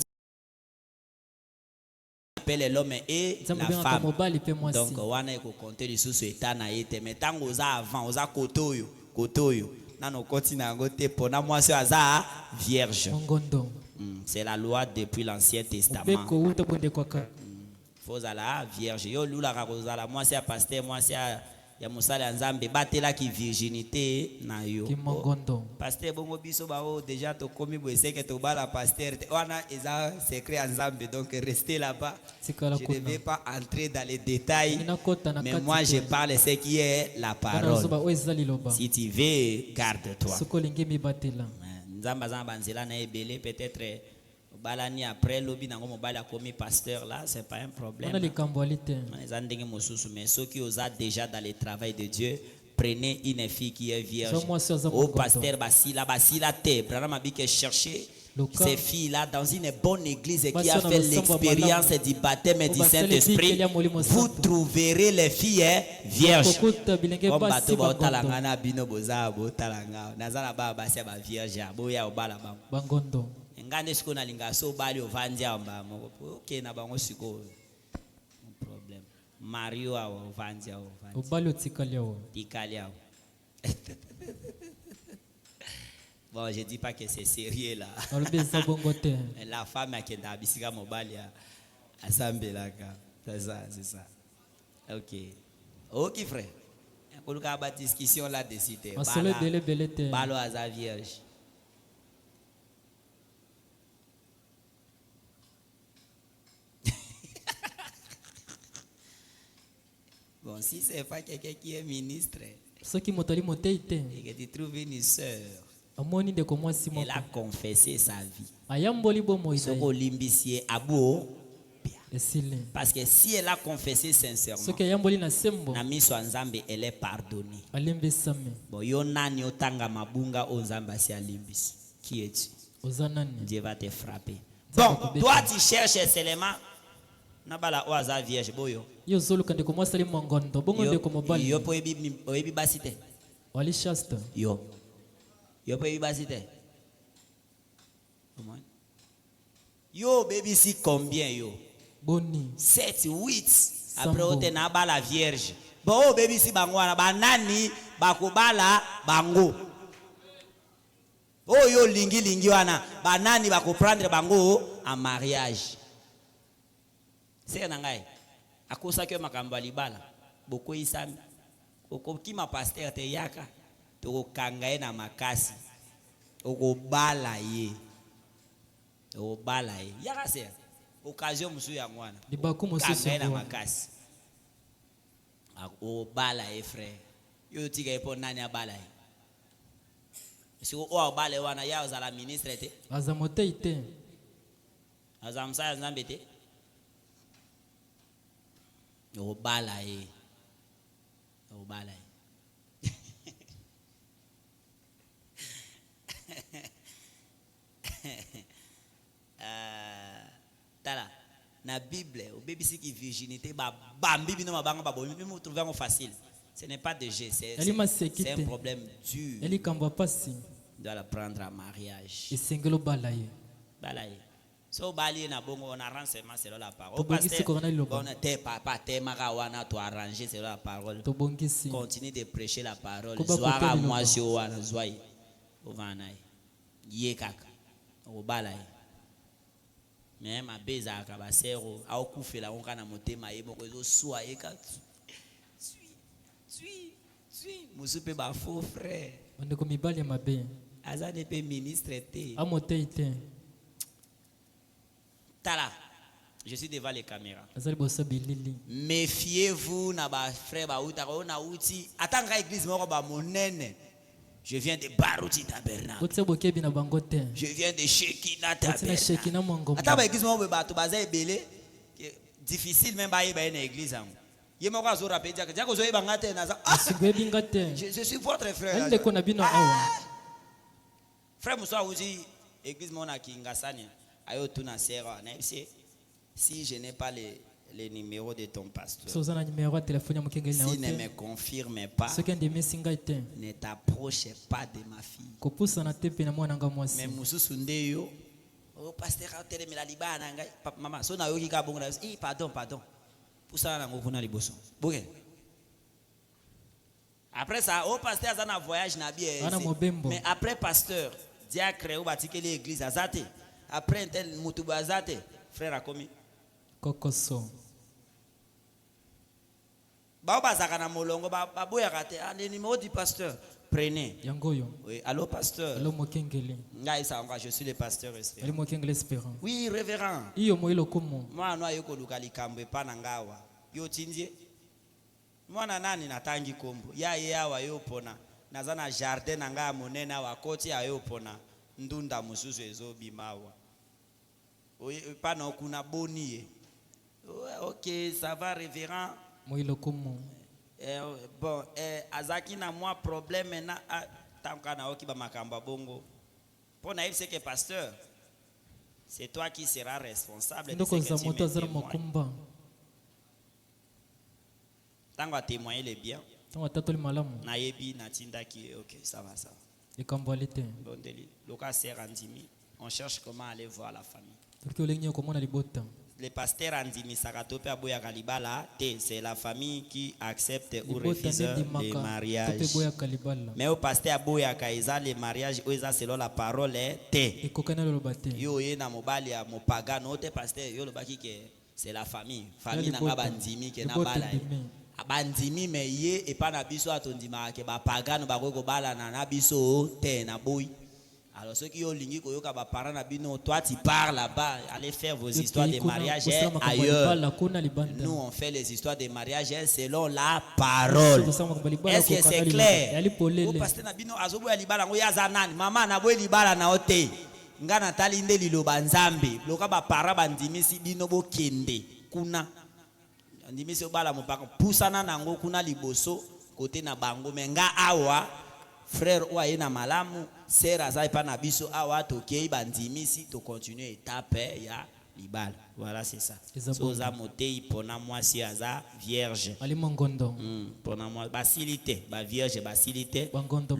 appelle l'homme et la femme. Donc wana eko compter les sous état na yete mais tant oza avant oza kotoyo nano continue ngote pona mwasi aza vierge. C'est la loi depuis l'Ancien Testament. Faut la vierge. Yo lula ka kozala mwasi a pasteur mwasi a ya musala nzambe batela ki virginité na yo. Pasteur bongo biso ba o déjà to komi bo ese que to bala pasteur wana eza secret nzambe donc restez là-bas. Je ne vais pas entrer dans les détails. Mais moi je parle ce qui est la parole. Si tu veux, garde-toi. Nzamba zamba nzela na ebele peut-être balani après lobi nango mobali akomi pasteur là, c'est pas un problème. Mais ceux qui osent déjà dans le travail de Dieu, prenez une fille qui est vierge. Au pasteur basila te, Branham dit que chercher ces filles-là dans une bonne église qui a fait l'expérience du baptême et du Saint-Esprit, vous trouverez les filles vierges. Comme bateau baotalangana bino boza botalanga nazala ba basia ba vierge boya obala bangondo. Ngane siko na linga so bali ovandi amba moko okay na bango siko problème Mario a ovandi obali otikali tikali. Bon, je dis pas que c'est sérieux là. La femme qui est abisika mobali à Sambelaka. C'est ça. OK. OK frère. On a une discussion là-dessus. Balo à vierge. Bon, si c'est pas quelqu'un qui est ministre, et que tu trouves une sœur, elle a confessé sa vie. Parce que si elle a confessé sincèrement, elle est pardonnée. Bon, yonani otanga mabunga ozamba si alimbisi. Qui es-tu? Dieu va te frapper. Bon, toi tu cherches seulement nabala oaza vierge boyo. Yo po ebi basite. Yo po ebi basite. Yo baby si combien yo? Boni 7 8 après ote nabala vierge. Bon baby si bango na banani bakobala bango. Oh yo lingi wana banani ba comprendre bango en mariage. C'est nangai. Akosa ke makambo libala. Boko isami. Oko kima pasteur te yaka. To kangaye na makasi. Oko bala ye. Oko bala ye. Yaka se. Occasion musu ya ngwana. Libaku musu kangaye na makasi. Oko bala ye frère. Yo tiga epo nani abala ye. Si o bala wana ya za la ministre te. Azamote ite. Azamsa nzambete. Oko bala ye. Oko bala ye. Tala na Bible au BBC qui virginité ba bambi bino mabanga ba bo même trouver en facile. Ce n'est pas de jeu, c'est un problème dur. Elle kamba pasi. Doit la prendre en mariage. Et singelo balaye. Balaye. So bali na bongo on arrange seulement selon la parole. Au pasteur on était papa te makawana to arranger selon la parole. Continue de prêcher la parole. Soara moi si wana zwai. Ovanaye. Yekaka. Au balaye. Mais ma beza akabasero au kufela onka na motema ye moko zo swa eka. Tui musupe ba faux frère. Bande ko mibali ya mabe. Azane pe ministre te. Amote ite. Tala. Je suis devant les caméras. Azali bosa bilili. Méfiez-vous na ba frère ba uta ko na uti atanga église moko ba monene. Je viens de Barouti Tabernacle. Je viens de Shekina Tabernacle. Attends, l'église moko ba to baza ebele. Difficile même ba yeba na église am. Je suis votre frère. Frère Moussa Ouzi, église mona Kingasania. Ayo tuna sera na si je n'ai pas les numéros de ton pasteur. S'il ne me confirme pas, ne t'approche pas de ma fille. Mais Moussa Sundeyo, oh pasteur a télé la libana ngai maman so na yoki ka bongo na pardon pour ça na ngokuna liboso boke après ça au pasteur azana voyage na bien mais après pasteur diacre ou batike l'église azate après tel mutu bazate frère a commis kokoso ba bazaka na molongo ba boya kate ane numéro du pasteur. Prenez. Oui, allô pasteur. Allô mokengeli. Je suis le pasteur espérant. Allô mokengeli espérant. Oui, révérend. Iyo moilo komo. Moi no ayoko lukali kambe pana ngawa. Yo tinje. Mwana nani natangi kombo. Ya yawa yo pona. Nazana jardin nanga monena wa koti ayo pona. Ndunda mususu ezo bimawa. Oui, pana kuna boni. OK, ça va révérend. Moilo komo. Bon, azaki na moi problème na tanka na oki ba makamba bongo. Pour naïf c'est que pasteur, c'est toi qui seras responsable de ce que tu me témoignes. Tango a témoigné les biens. Tango a tatoli malamu. Na yebi na tinda ki OK, ça va ça. Et kambolite. Bon délit. Loka sert andimi. On cherche comment aller voir la famille. Le pasteur andimi sakatope aboya kalibala te, c'est la famille qui accepte ou refuse le mariage. Mais au pasteur aboya kaisa le mariage oisa selon la parole te. Yo ye na mobali ya mopagano te pasteur yo lobaki ke c'est la famille. Famille nanga bandimi ke na bala. Abandimi me ye e pa na biso atondima ke ba pagano ba ko bala na biso te na boy. Alors ceux qui ont lingi koyoka ba parents na bino, toi tu pars là-bas, allez faire vos histoires de mariage ailleurs. Nous on fait les histoires de mariage selon la parole. Est-ce que c'est clair? O pasteur na bino azobo ya libala ngo yaza nani? Mama na boy libala na ote. Ngana tali nde liloba nzambe. Loka ba parents bandimisi bino bo kende. Kuna ndimisi obala mopaka pusana nango kuna liboso côté na bango menga awa. Frère oye na malamu sera za pa na biso awa to kei bandimisi to continuer étape ya libala. Voilà c'est ça. Soza motei pona moi si aza vierge. Ali mongondo. Pona moi basilité, ba vierge basilité.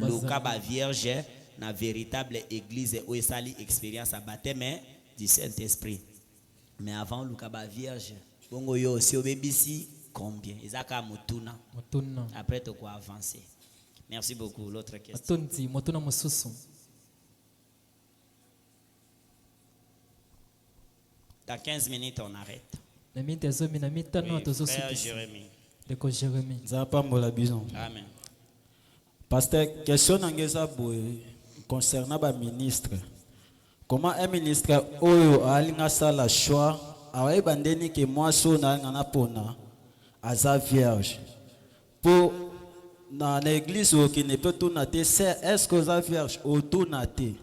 Luka ba vierge na véritable église où sali expérience à baptême du Saint-Esprit. Mais avant Luka ba vierge, bongo yo si obebisi combien? Ezaka mutuna. Après to quoi avancer. Merci beaucoup. L'autre question. Dans 15 minutes, on arrête. Oui, frère Jérémie. Amen. Pasteur, question concernant le ministre. Comment un ministre a la choix a bandeni que moi na pona aza vierge pour dans l'église qui ne peut tout nater, est-ce que aza vierge ou tout nater?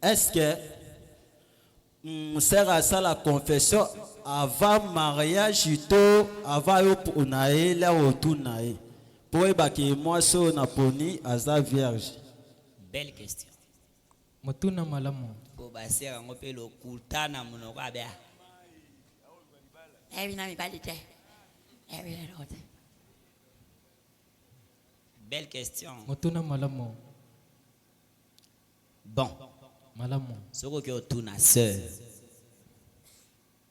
Est-ce que sert à ça la confession avant mariage tout avant yo ponae là ou tout nae pour que moi na poni aza vierge? Belle question. Motuna malamu. Ko ba sera ngope lo kultana munoko abia. Belle question. Motuna malamu. Bon. Malamu. Soko ke otuna sœur.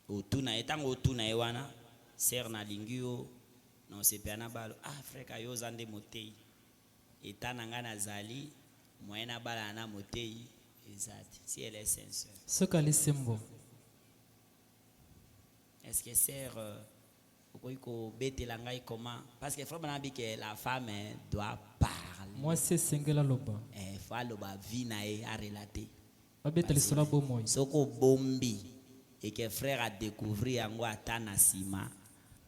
Otuna etango otuna ewana sœur na lingio non se piana balo. Ah frère kayo zande motei. Etana ngana zali moyena bala na motei exact. Si elle est sincère. Ce qu'elle est symbole. Est-ce que sœur comment? Parce que la femme doit parler. Moi c'est single loba. Il faut loba vie na à relater. Soko bombi et que frère a découvert yango atana sima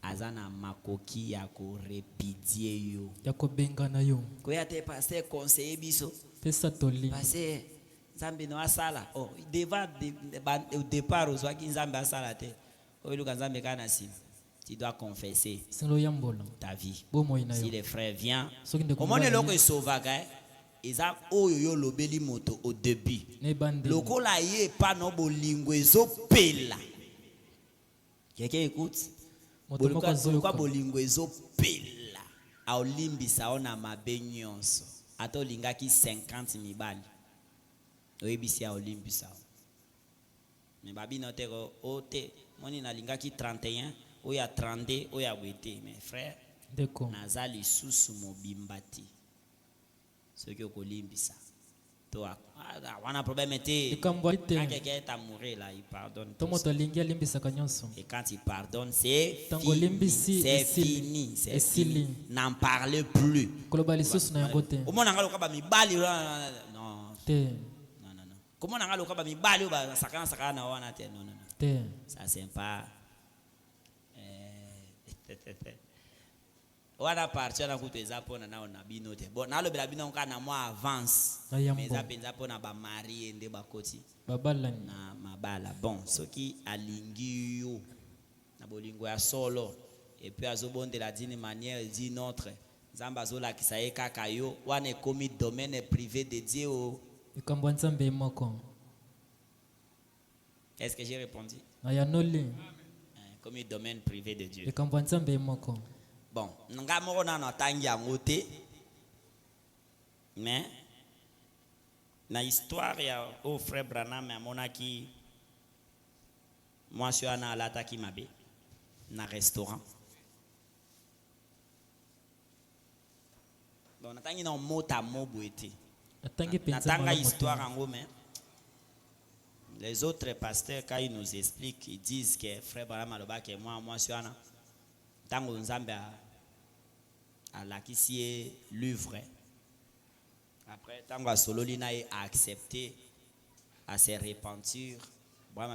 azana makoki ya ko repidier yo. Ya ko bengana yo. Ko ya te passer conseiller biso. Pesa toli. Passer Nzambe no asala. Oh, devant au départ aux qui Nzambe asala te. O iluka Nzambe kana sima. Tu dois confesser ta vie. Si les frères viennent, comment est-ce que sauvaga? Ils ont oyo lobeli moto au début. Loko la ye pas no bolingo ezo pela. Quelqu'un écoute? Pourquoi bolingo ezo pela? A olimbisa ona mabenyonso. Ato linga ki 50 mibali. Oebisi a olimbisa. Mais babi note ko ote moni na linga ki 31. Oya 32, oya wete, mes frères. Nazali susu mobimbati. Ce qui est colimbisa. Toi, on a un problème. Quand quelqu'un est amoureux là, il pardonne. Et quand il pardonne, c'est fini. C'est fini. C'est fini. N'en parle plus. Au moins, on a mi bali. Non. Non. Comment on a mi bali? Non. Ça c'est pas. Wala partir na kuteza pona na ona binote bon na lobela bino kana mo avance mais za penza pona ba marier nde bakoti babala na mabala bon soki alingi yo na bolingo ya solo et puis azobonde la d'une manière d'une autre nzamba zola kisaye kaka yo wana komi domaine privé dédié au ikambo nzambe moko. Est-ce que j'ai répondu? Ayanoli comme domaine privé de Dieu. Bon, nga moko na tangi yango te. Mais na histoire ya au frère Branham amonaki moi je suis à alata ki mabe na restaurant. Bon, na tangi na mota mobo ete. Na tanga histoire yango mais les autres pasteurs, quand ils nous expliquent, ils disent que frère Branham aloba que moi je suis là. Tango Nzambe a l'acquis l'œuvre. Après, tango a sololina a accepté à se repentir. Bon,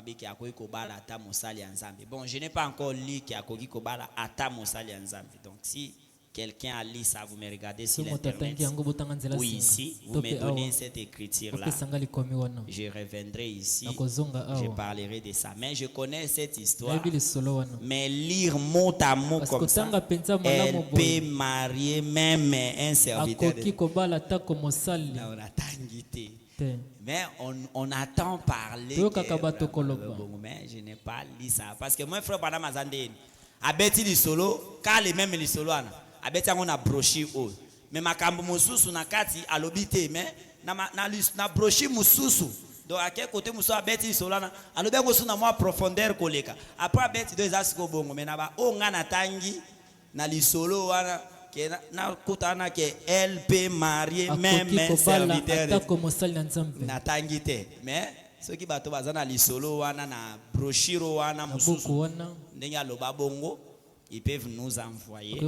je n'ai pas encore lu qu'il y a Kogi Kobala ata mosali Nzambe. Donc si quelqu'un a lu ça, vous me regardez sur l'internet ou ici, vous me donnez cette écriture-là. Je reviendrai ici, je parlerai de ça. Mais je connais cette histoire. Mais lire mot à mot comme ça, elle peut marier même un serviteur. Mais on attend parler. Mais je n'ai pas lu ça. Parce que moi, frère Badam Azandé, a bêti le solo, car les mêmes les solo. Abeti on a broché o mais makambo mususu na kati alobite mais na broché mususu donc à quel côté mususu abeti solana alobe ngosu na moi profondeur koleka après abeti deux asiko bongo mais na ba o ngana tangi na lisolo wana ke na kutana ke elle peut marier même un serviteur na tangi te mais soki bato bazana lisolo wana na brochure wana mususu ndenge aloba bongo, ils peuvent nous envoyer.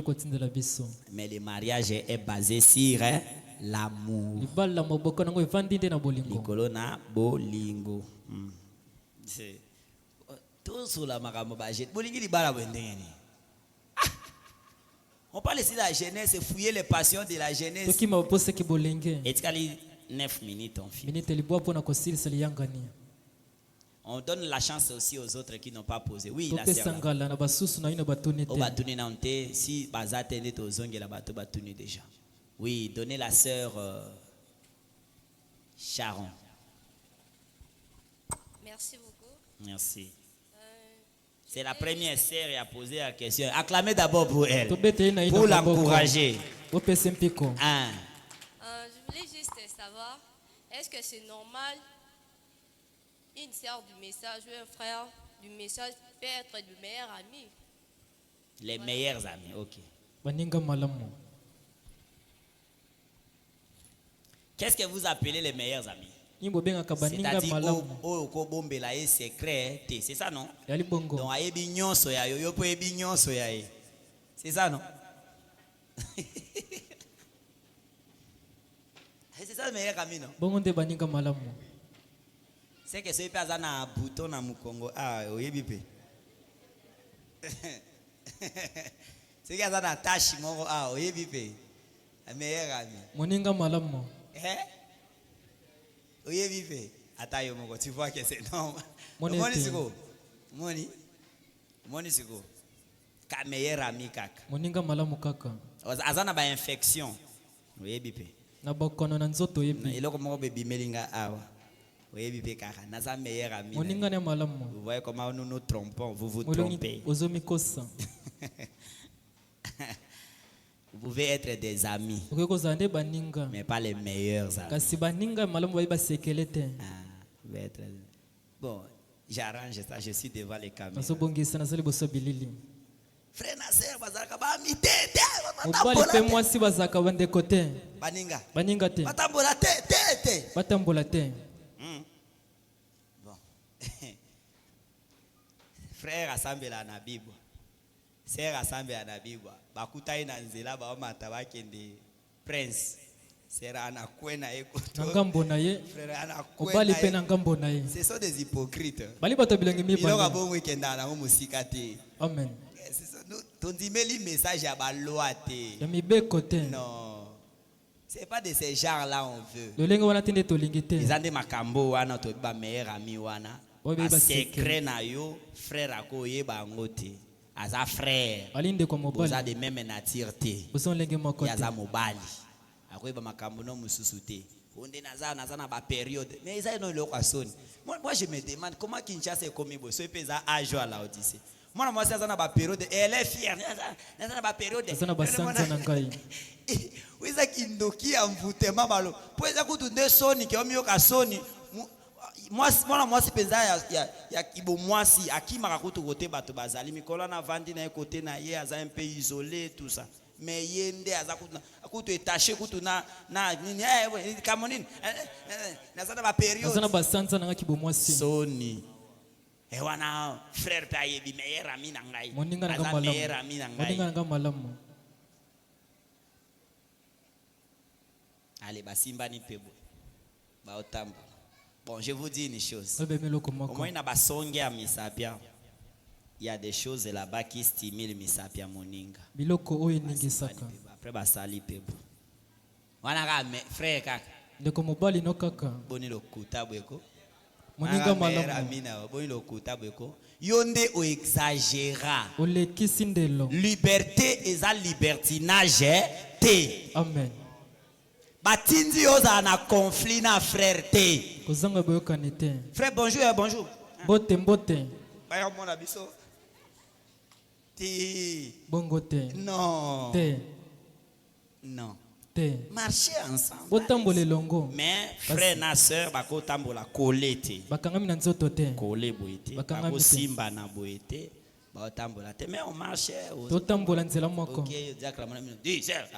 Mais le mariage est basé sur l'amour. Likolo na bolingo. C'est tout sur la makambo bajet. Bolingi libala bwendeni. On parle ici de la jeunesse, fouiller les passions de la jeunesse. Et 9 minutes on finit. On donne la chance aussi aux autres qui n'ont pas posé. Oui, la sœur. Si déjà. Oui, donnez la sœur Sharon. Merci beaucoup. Merci. C'est la première sœur qui a posé la question. Acclamez d'abord pour elle, pour l'encourager. Je voulais juste savoir, est-ce que c'est normal une sœur du message ou un frère du message peut être de meilleurs amis? Les meilleurs amis, ok. Qu'est-ce que vous appelez les meilleurs amis? C'est-à-dire que secret, c'est ça non? Donc c'est ça non? C'est ça le meilleur ami non? C'est que ce pas un bouton dans mon Congo. Ah, oui, c'est que ça a tâche mon ah, oui, le meilleur ami. Moninga malamu. Eh? Oui, vive. Attends, tu vois que c'est normal. Moni siko. Ka meilleur ami kaka. Moninga malamu kaka. Azana ba infection. Oui, bipe. Na bokono na nzoto yebi. Eloko moko bebi melinga awa. Oui, bipe kaka. Naza meilleur ami. Moninga ne malamu. Vous voyez comment nous nous trompons, vous vous trompez. Ozomikosa. Vous pouvez être des amis, mais pas les meilleurs amis. Bon, j'arrange ça, je suis devant les caméras. Frère Nasser, Baninga. Bon. Frère assemblé na Bible. Sœur assemblé na Bible. Bakutai na nzela ba mata bakende prince. Sœur ana kwena eko. Ngambo na ye. Frère ana kwena. Pe na ngambo na ye. Ce sont des hypocrites. Bali bato bilengi mi ba. Iloko bongo kenda na musika te. Amen. Nous tondimeli message ya ba loi te. Ya mi be côté. Non. C'est pas de ces gens là on veut. Le lengo wana tende to lingite. Izande makambo wana to ba meilleur ami wana. Ba secret na yo frère ako yeba ngote. Aza frère, vous avez de même nature té. Yaza mobali. Akoyeba makambo no mususuté. Onde naza na ba période. Mais ils ont le kwasoni. Moi je me demande comment Kinshasa est commis bosso pesa âge à la Odyssée. Moi ça na ba période elle est fière. Na ba période. Ça na ba sanza na ngai. Wiza kindoki amvutema malo. Poeza kutunde soni ke omioka soni. Moi si penza ya kibo mwasi akimaka kutu kote bato bazali mikolo na vandi na côté na ye aza un peu isolé tout ça mais yende aza kutu etaché kutu na nini eh kamonini na sana ba période na sana ba sanza na kibo mwasi soni e wana frère pa yebi meilleur ami na ngai moninga na ngamba meilleur ami na ngai moninga na ngamba malamu allez basimba ni pebo ba otamba. Bon, je vous dis une chose. Au moins, il y a des choses là-bas qui stimulent Misapia Moninga. Après, basali pebo. Wana frère kaka. Ndeko mobali no kaka. Boni lokuta bweko. Moninga malamu. Amina, boni lokuta bweko. Yonde o exagéra. O lekisindelo. Liberté et ça libertinage te. Amen. Batindi oza na conflit na frère te. Kozanga boyokani te. Frère bonjour bonjour. Mbote. Baya mona biso. Ti. Bongo te. Non. Te. Non. Te. Marcher ensemble. Botambole longo. Mais frère na sœur bako tambola collé te. Bakangami na nzoto te. Collé boyete. Bako simba na boyete. Ba tambola te mais on marchait. Totambola nzela moko. OK, diacre mona mino. Dis sœur.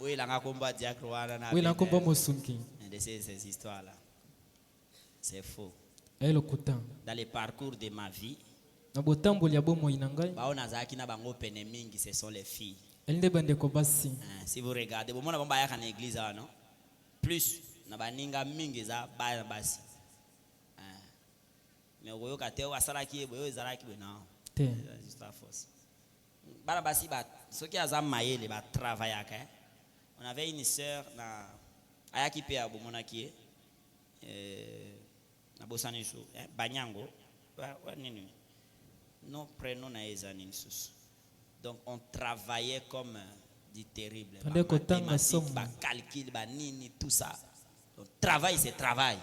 Oui, il a combat diacre wana na. Oui, il a combat mosunki. De ces histoires là. C'est faux. dans le parcours de ma vie, ce sont les filles. Si vous regardez, vous voyez en église, non? Plus, na baninga mingi za baya basi. Mais vous voyez wasaraki boyo zaraki non. C'est la force. Bala basi ba ceux qui azam maïle ba travailler. On avait une sœur na ayaki pe abomona ki na bosani so banyango wa nini. Non prénom na ezani nsusu. Donc on travaillait comme du terrible. Ba calcul, ba nini, tout ça. Donc travail c'est travail.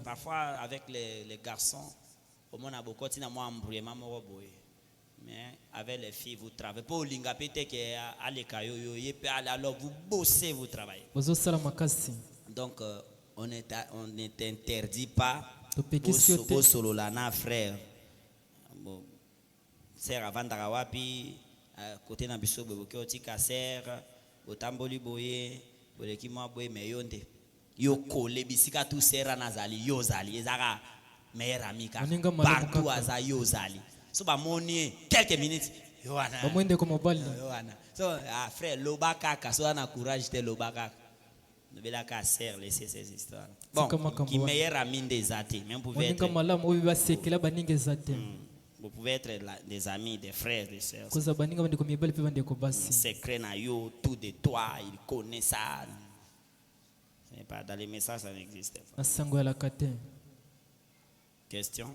Parfois avec les garçons, au moins a beaucoup de moi embrouillement mo boy. Mais avec les filles vous travaillez. Pour linga pété que aller kayo yo yé alors vous bossez, vous travaillez. Donc on n'est interdit pas au solo lana frère. Bon sœur avant d'arawapi côté na biso boboke otika sœur botamboli boye boleki mwa boye meyonde yo kole bisika tout sœur nazali yo zali ezaka meilleur ami ka partout aza yo zali so ba moni quelques minutes yo ana bamwende ko mobali yo ana so frère lobaka ka so na courage te lobaka nobela ka sœur laisser ces histoires bon qui meilleur ami des athées même pouvez être vous pouvez être des amis, des frères, des sœurs. Secret na yo, tout de toi, il connaît ça. Ce n'est pas dans les messages, ça n'existe pas. Question?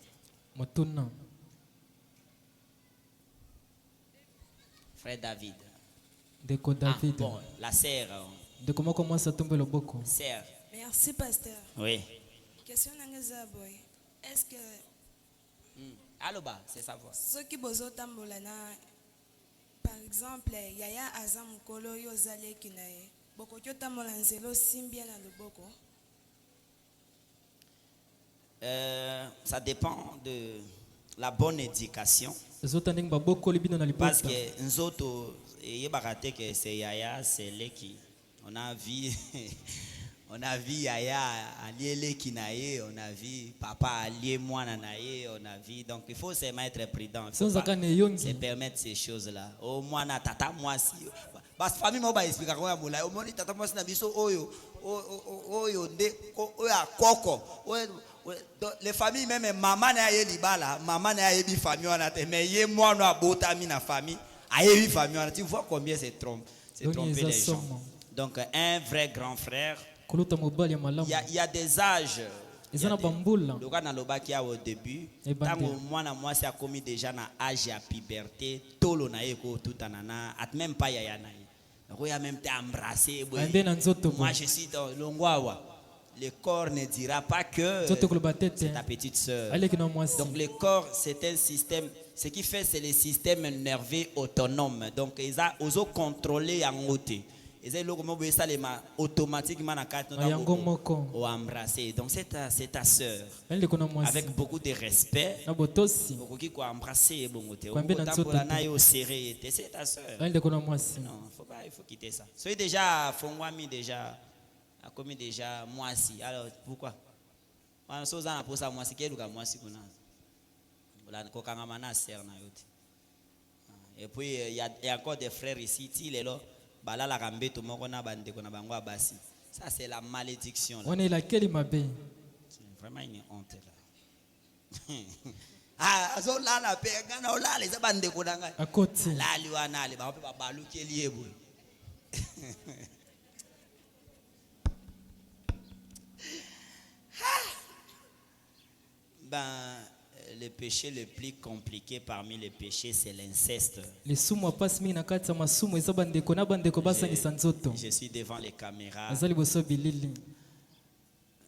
Frère David. Bon, la sœur. Sœur. Merci, pasteur. Oui. Question Nangazaboy. Est-ce que Aloba, c'est savoir. Ceux qui bozo tambolana, par exemple, Yaya Azam Kolo Yozale Kinae, Boko Tambolanzelo Simbia na Luboko. Ça dépend de la bonne éducation. Parce que nous autres, que c'est Yaya, c'est Leki. On a vu. On a vu Yaya allié Kinaye, on a vu papa allié moi nanaye, on a vu. Donc il faut se mettre prudent. Il faut pas se permettre ces choses-là. Au moins na tata moi si. Parce que famille m'a pas expliqué comment on a. Au moins tata moi si na biso oyo de oya koko. Les familles même maman na ye libala, maman na ye bi famille on a mais ye moi no abota mi na famille, aye bi famille on a. Tu vois combien c'est tromper les gens. Donc un vrai grand frère. Il y a des âges. Le gars n'a au début. Tant moi c'est commis déjà dans âge à puberté. Tolo na eko tout anana. At même pas yaya na. Donc il y a même été embrassé. Moi je suis dans l'ongwawa. Le corps ne dira pas que c'est ta petite sœur. Donc le corps c'est un système. Ce qui fait c'est le système nerveux autonome. Donc ils ont contrôlé en haute. Et automatiquement embrasser. Donc c'est ta sœur. Avec beaucoup de respect. Beaucoup qui embrasser c'est ta sœur. Non, il faut quitter ça. Soyez déjà fongwami déjà a commis déjà moi si. Alors pourquoi? Et puis il y a encore des frères ici, il est là. Ça c'est la malédiction. On est laquelle ma bé? C'est vraiment une honte là. Ah, zo la la pe ngana o la les abande ko danga. À côté. La liwana le ba balu kelié boy. Ben le péché le plus compliqué parmi les péchés, c'est l'inceste. Je suis devant les caméras.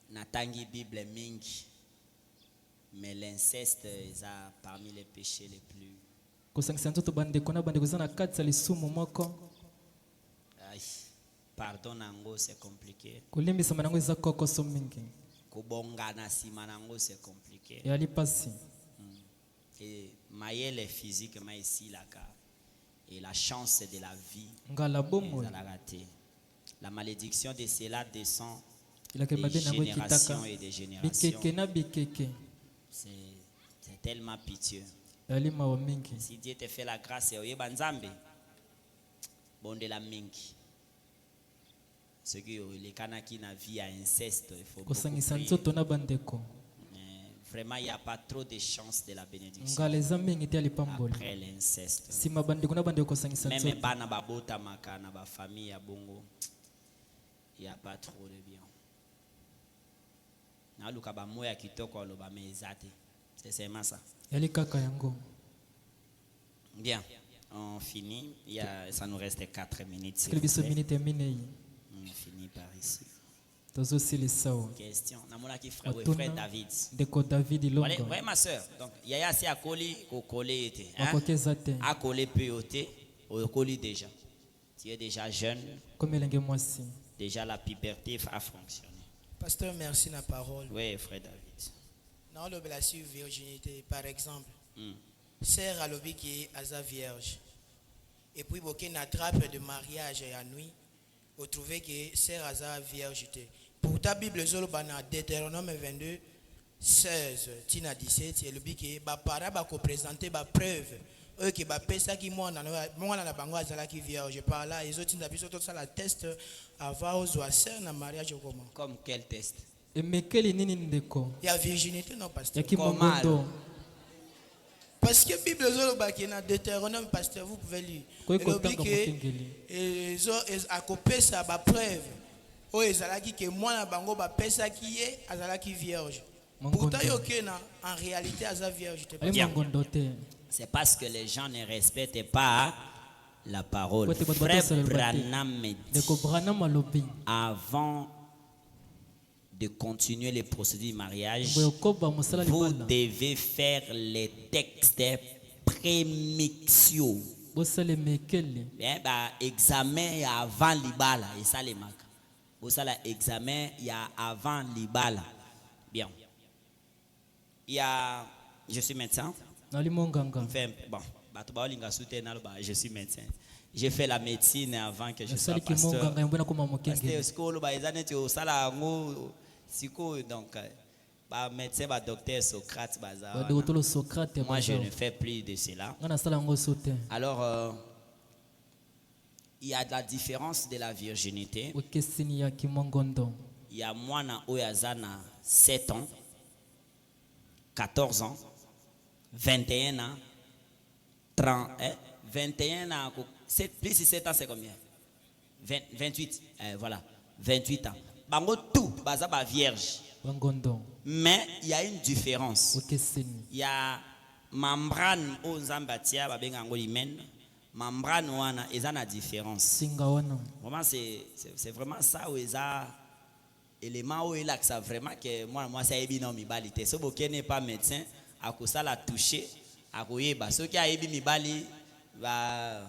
Natangi Bible mingi. Mais l'inceste est parmi les péchés les plus. Pardon nango c'est compliqué. Kobongana simanango c'est compliqué. Et maïel est physique, mais ici la cas. Et la chance de la vie. La malédiction de cela descend des générations et des générations. C'est tellement pitié. Si Dieu te fait la grâce, et banzambe, bon de la mingi. Ce qui les kanaki na vie à inceste, il faut beaucoup prier. Vraiment, il n'y a pas trop de chance de la bénédiction après l'inceste. Même bana babota maka na ba famille ya bongo, il n'y a pas trop de bien. Na luka ba moya kitoko lo ba mezate. C'est seulement ça. Bien, on finit. Ça nous reste 4 minutes. On finit par ici. Question. Namona qui frère David. Oui, ma soeur. Donc, yaya si a collé au collé était. A collé POT au collé déjà. Tu es déjà jeune. Déjà la puberté a fonctionné. Pasteur, merci la parole. Oui, frère David. Dans l'obligation de virginité, par exemple, sœur à l'obli qui est à vierge. Et puis, il y a une trappe de mariage à nuit. Vous trouvez que sœur à vierge. Pour ta Bible, Deutéronome 22, 16, 17, et le but qui est présenter la preuve. Eux qui ont ça qui moi qui vierge par là, les autres ça la test avant aux sœur dans mariage comment. Comme quel test? Il y a virginité non pasteur. Comment? Parce que la Bible qui est dans Deutéronome, pasteur, vous pouvez lire. Et ils ont accopé ça, la preuve. Oh, ils ont dit que moi, la bango, ba pesa qui est, azalaki vierge. Pourtant, en réalité, azal vierge. C'est parce que les gens ne respectent pas la parole. Frère Branham me dit, avant de continuer les procédures du mariage, vous devez faire les textes prémixio. Examen avant l'ibala. Et ça les marque. Vous savez, l'examen, il y a avant l'ibala. Bien. Il y a. Je suis médecin. Bon, je suis médecin. J'ai fait la médecine avant que je sois pasteur. Donc, médecin, docteur Socrate, moi je ne fais plus de cela. Alors, il y a de la différence de la virginité. Il y a moi Oyazana 7 ans, 14 ans, 21 ans, 30, 21 ans, plus de 7 ans c'est combien? 28, voilà, 28 ans. Bango tout, bazaba vierge. Mais il y a une différence. Il y a membrane aux zambatia, babengango limen. Membrane wana, ils ont la différence. Vraiment, c'est vraiment ça où ils ont élément où il a que ça vraiment que moi ça est non mi balité. Ce qui n'est pas médecin, à cause ça la touché, à cause ce qui a ébi mi bali va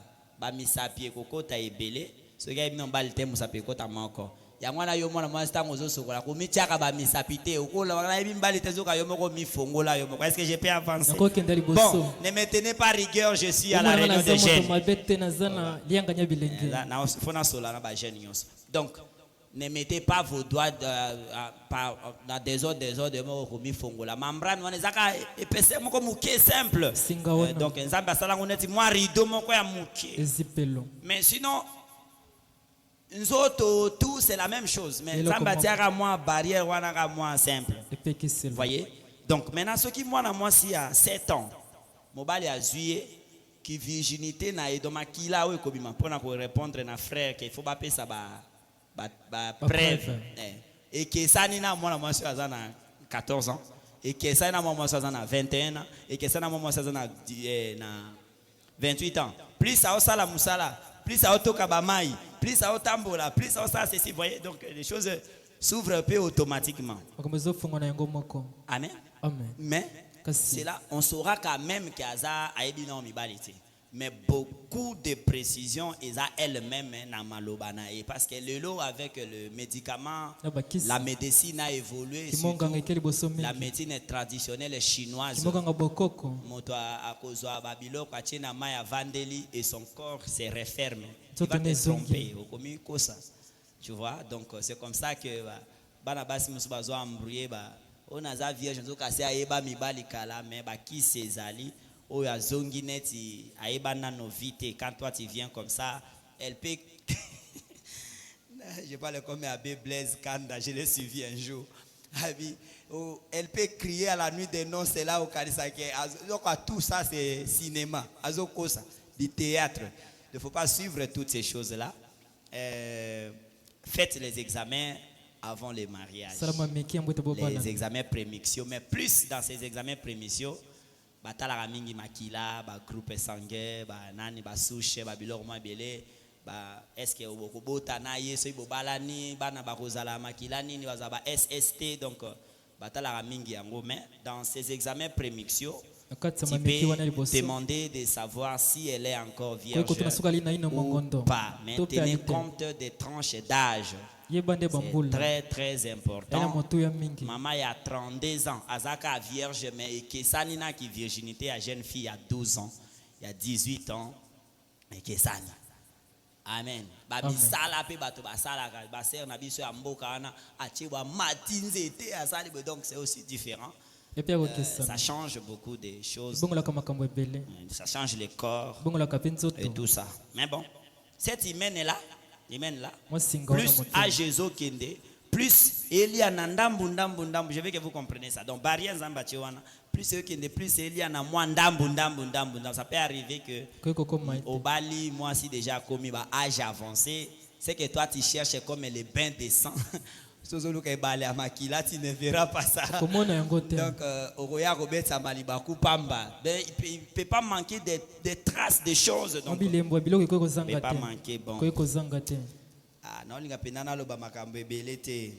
mi sapie koko ta ebele, ce qui a ébi non balité mo sapie koko ta manko. Ya mwana yo mwana moi stango zo sokola ko mi tiaka ba mi sapité okola wana ébi balité zo ka yo moko mi fongola yo moko. Est-ce que je peux avancer? Bon, ne me tenez pas rigueur, je suis à la réunion de jeunes. Donc, ne mettez pas vos doigts dans des ordres de mort au mi-fongola. Membrane, on est épaisseur, simple. Donc, moi, rideau, mais sinon, nous autres, tout c'est la même chose. Mais Zambatiara, moi, barrière, moi, simple. Vous voyez? Donc, maintenant, ce qui, moi, si à 7 ans, Mobali a juillet, qui virginité, na edoma qui là, oui, pour répondre à frère, qu'il faut pas payer ça, preuve. Et que ça, moi, je suis à 14 ans. Et que ça, moi, je suis à 21 ans. Et que ça, moi, je suis à 28 ans. Plus ça, ça, la moussala. Plus ça, auto kabamaï. Plus ça, auto tambola. Plus ça, ça, c'est si. Vous voyez, donc les choses s'ouvrent un peu automatiquement. Amen. Mais c'est là, on saura quand même qu'il y a un mibalité. Mais beaucoup de précisions, ils ont elles-mêmes dans malobana. Parce que le lot avec le médicament, la médecine a évolué. La médecine traditionnelle chinoise. Et son corps se referme. Il va te tromper. Tu vois, donc c'est comme ça que bana basi musu bazo embrouiller ba on a za vierge nzo kasi ayeba mibali kala mais ba qui sezali o ya zongi neti ayeba na novité quand toi tu viens comme ça elle peut je parle comme Abbé Blaise Kanda, je l'ai suivi un jour. Elle peut crier à la nuit des noces, c'est là au Karisake. Donc tout ça c'est cinéma, du théâtre. Il ne faut pas suivre toutes ces choses-là. Faites les examens avant les mariages. Les examens prémiciaux. Mais plus dans ces examens prémiciaux, batala mingi makila, ba groupe sanguin, ba nani ba souche, ba bilor mo belé. Est-ce que vous avez SST donc mais dans ces examens prémiciaux tu peux demander de savoir si elle est encore vierge ou pas, mais tenez compte des tranches d'âge. C'est très très important. Maman il y a 32 ans azaka vierge mais kesanina qui virginité à jeune fille à 12 ans il y a 18 ans mais kesani. Amen. Babisala pe bato basala ba ser na biso ya mboka na achibwa matinzete asali donc c'est aussi différent. Ça change beaucoup de choses. Ça change le corps et tout ça. Mais bon, cette hymen là, plus à Jésus kende, plus Elia nandambu ndambu ndambu, je veux que vous compreniez ça. Donc barrière nzamba chiwana, plus kende plus Elia na moi ndambu ndambu ndambu. Ça peut arriver que au Bali, moi si déjà commis ba âge avancé, c'est que toi tu cherches comme les bains de sang. Sozolo ke Bali à Makila, tu ne verras pas ça. Donc au Roya Robert Samalibaku Pamba, ben il peut pas manquer des traces de choses. Donc il peut pas manquer bon. Ah non, il y a penana lo ba makambo belete.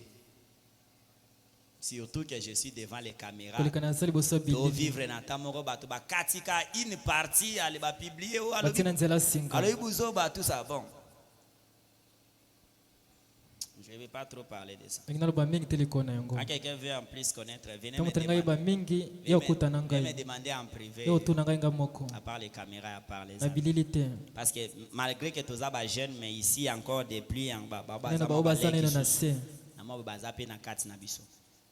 Surtout que je suis devant les caméras. Pour vivre dans ta moro bato ba katika une partie aller ba publier ou alors ibuzo ba tout ça bon. Je ne vais pas trop parler de ça. Quand quelqu'un veut en plus connaître, venez me demander en privé. À part les caméras, à part les amis. Parce que malgré que tous les jeunes, mais ici encore des pluies en bas.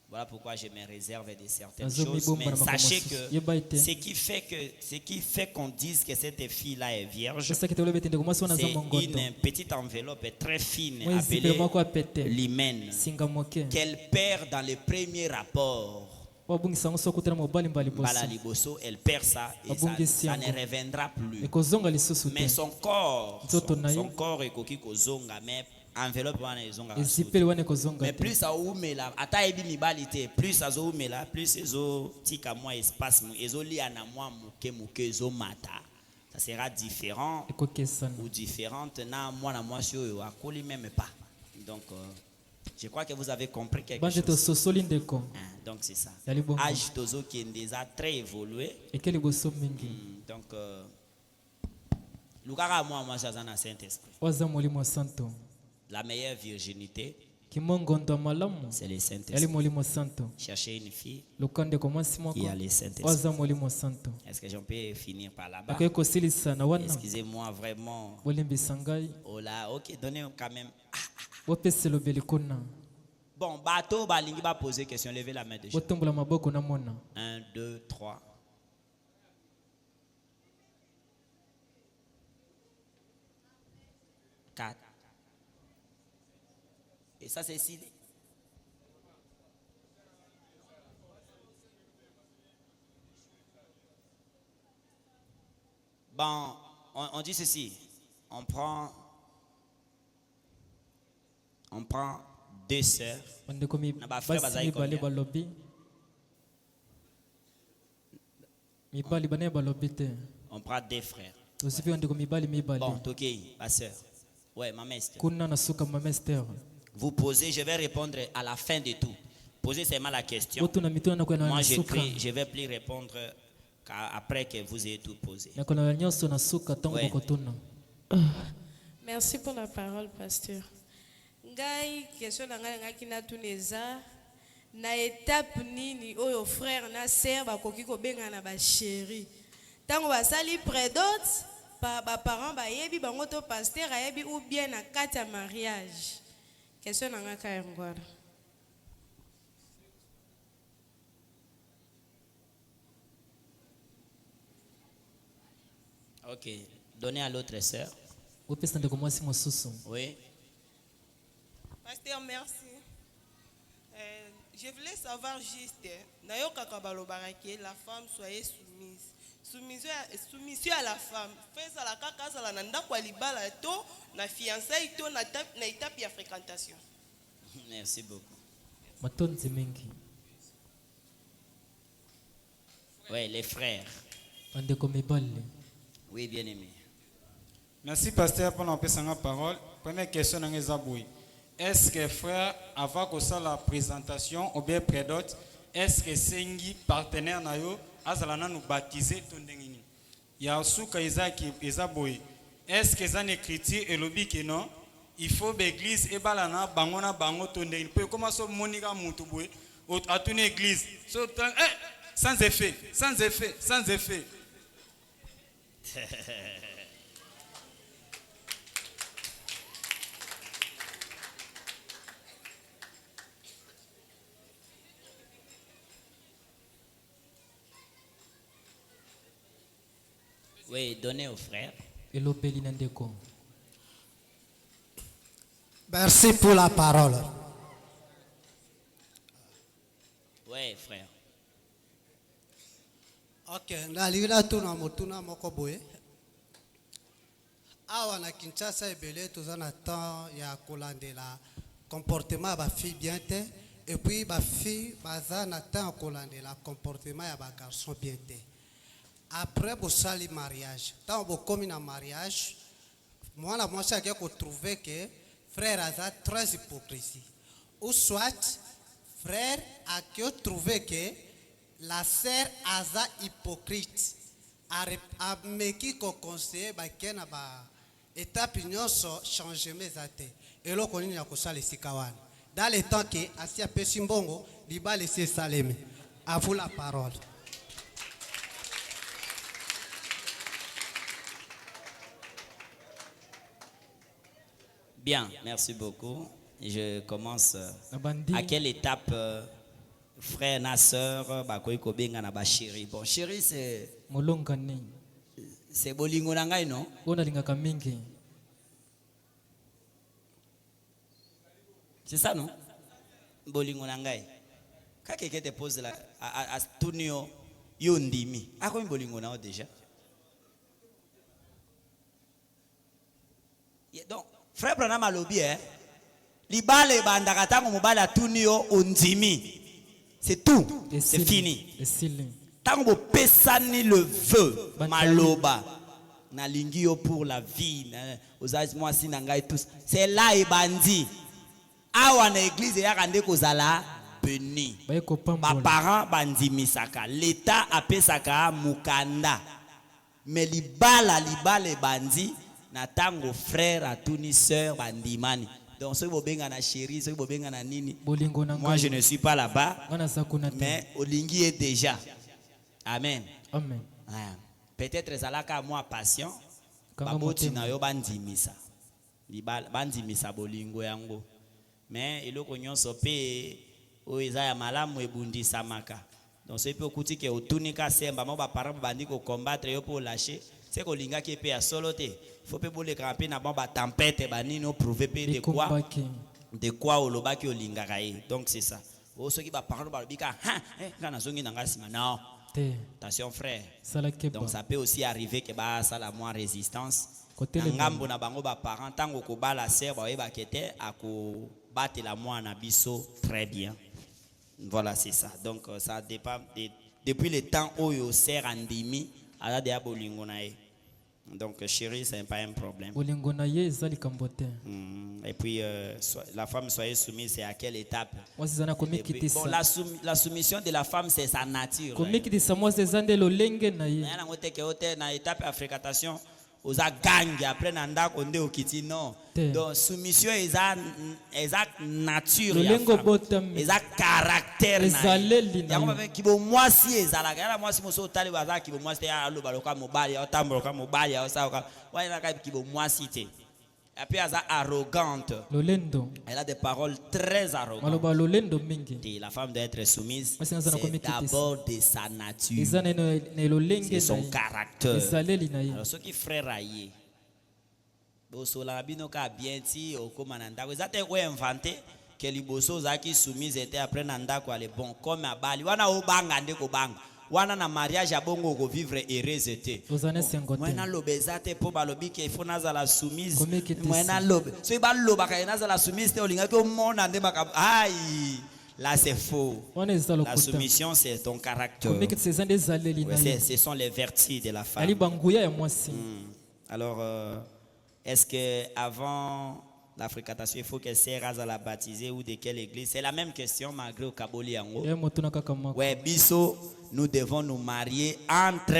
Voilà pourquoi je me réserve de certaines choses. Mais sachez que ce qui fait qu'on dise que cette fille-là est vierge, c'est une petite enveloppe très fine appelée l'hymen qu'elle perd dans le premier rapport. Elle perd ça et ça ne reviendra plus. Mais son corps est coquille kozonga, mais enveloppe mais plus ça oumela ata ebi mibalite plus ça oumela plus ezo tika moi espace ezo lia na moi muke ezo mata ça sera différent ou différente na moi sur akoli même pas. Donc je crois que vous avez compris quelque chose. Donc c'est ça. Âge tozo qui est déjà très évolué. Donc lukara moi ça dans Saint-Esprit. La meilleure virginité, c'est le Saint-Esprit. Cherchez une fille qui a le Saint-Esprit. Est-ce que j'en peux finir par là-bas? Excusez-moi vraiment. Oh là, ok, donnez quand même. Bon, bateau, balingi va poser question. Levez la main déjà. 1, 2, 3. 4. Et ça, c'est ici. Bon, on dit ceci. On prend 2 sœurs. On prend 2 frères. Bon, Tokei, ma sœur. Ouais, ma mère. Vous posez, je vais répondre à la fin de tout. Posez seulement la question. Moi, je vais plus répondre après que vous ayez tout posé. Ouais. Merci pour la parole, pasteur. Ngai, question nanga kina tuneza na étape nini oyo frère na sœur bakoki ko benga na ba chéri. Tango basali prédote ba parents ba yebi bango to pasteur ayebi ou bien na kati ya mariage. Question nanga ka ngwara. Ok, donnez à l'autre sœur. Oui. Pasteur, merci. Je voulais savoir juste, la femme soit soumise. Soumission à la femme. Fais ça la caca, ça la nanda kwa libala to, na fiançailles to, na étape de fréquentation. Merci beaucoup. Oui, les frères. Oui, bien aimé. Merci, pasteur, pour la parole. Première question, est-ce que frère, avant que ça la présentation, ou bien près d'autres, est-ce que c'est un partenaire nayo, azalana nous baptiser ton dengini? Ya souka izaki ezaboy. Est-ce que ça écriture et lobby que non? Il faut l'église et balana bangona bango ton dengini. Peut comment ça monika mutuboy à ton église. Sans effet, sans effet, sans effet. Oui, donnez au frère. Merci pour la parole. Oui, frère. Ok, nalila tuna motuna moko boye. Awa na Kinshasa ebele tozana temps ya kolandela comportement ba fille bien te et puis ba fille bazana temps kolandela comportement ya ba garçon bien te. Après bosali mariage, tant bokomi na mariage, moi ça qui a trouvé que frère a très hypocrisie. Ou soit frère a trouvé que la sœur a hypocrite. A meki ko conseiller ba kena ba étape nyonso changer mes athées. Et là konini ya kosala sikawana. Dans le temps que asia pesimbongo liba laisser saleme. À vous la parole. Bien, merci beaucoup. Je commence. À quelle étape, frère et sœur, ba chéri? Bon, chéri, c'est. C'est bolingo nangai, non? C'est ça, non? Bolingo nangai. Quand quelqu'un te pose la. À Tunio, yondimi. À quoi bolingo nangai déjà? Donc. Frère Branham a lobby, libale bandakata mobala tunio ondimi. C'est tout, c'est fini. Tant que pesani le vœu, maloba, na lingio pour la vie, aux moi si nangai tous. C'est là et bandi. Awa na église ya kande kozala béni. Ba parents bandimi saka. L'État a pesaka mukanda. Mais libala bandi. Natango frère à Tuni sœur bandimani. Donc ceux qui benga na chérie, ceux qui benga na nini. Moi je ne suis pas là-bas. Mais Olingi est déjà. Amen. Amen. Peut-être zalaka moi patient. Baboti na yo bandimisa. Bandimisa bolingo yango. Mais eloko nyonso pe o eza ya malamu ebundisa maka. Donc c'est peu kuti ke otunika semba mo ba parents bandi ko combattre yo pour lâcher. C'est que l'inga qui est à soloté. Il faut pas les camper na bomba tempête banino prouver de quoi au loba qui au linga raé. Donc c'est ça. Oh ceux qui va parler ba bika kana zongi nanga sima non. Attention frère. Donc ça peut aussi arriver que ba ça la moins résistance. Ngambo na bango ba parents tango ko ba la sœur ba ba kete ako battre la moins na biso très bien. Voilà c'est ça. Donc ça dépend depuis le temps où yo sert andimi ala de abolingo na e. Donc chérie, c'est pas un problème. Et puis la femme soyez soumise, c'est à quelle étape? Bon, la soumission de la femme, c'est sa nature. Na étape affrécatation, aux gangs après nanda konde okiti non. Donc soumission exact nature ya femme. Exact caractère na. Ya ko ba kibo mwasi ezalaka. Ya mwasi moso tali baza kibo mwasi ya alo baloka mobali ya tamboka mobali ya sa ka. Wa na ka kibo mwasi te. Et puis elle est arrogante. Elle a des paroles très arrogantes. Et la femme doit être soumise. C'est d'abord de sa nature. C'est son caractère. Alors ceux qui frères aïe. Bosola bino ka bien ti okoma na ndako. Ezate ko inventé que les bosos qui soumis étaient après na ndako ale bon comme abali wana obanga ndeko banga. Wana na mariage ya bongo ko vivre heureuse te. Mwana lobezate po balobi ke ifo nazala soumise. Mwana lobe. So ba loba ka nazala soumise te olinga ko mona nde baka aïe. Là c'est faux. La soumission c'est ton caractère. Ce sont les vertus de la femme. Alors est-ce que avant la fréquentation, il faut qu'elle sert à la baptiser ou de quelle église? C'est la même question malgré au Kaboli Yango. Ouais, biso, nous devons nous marier entre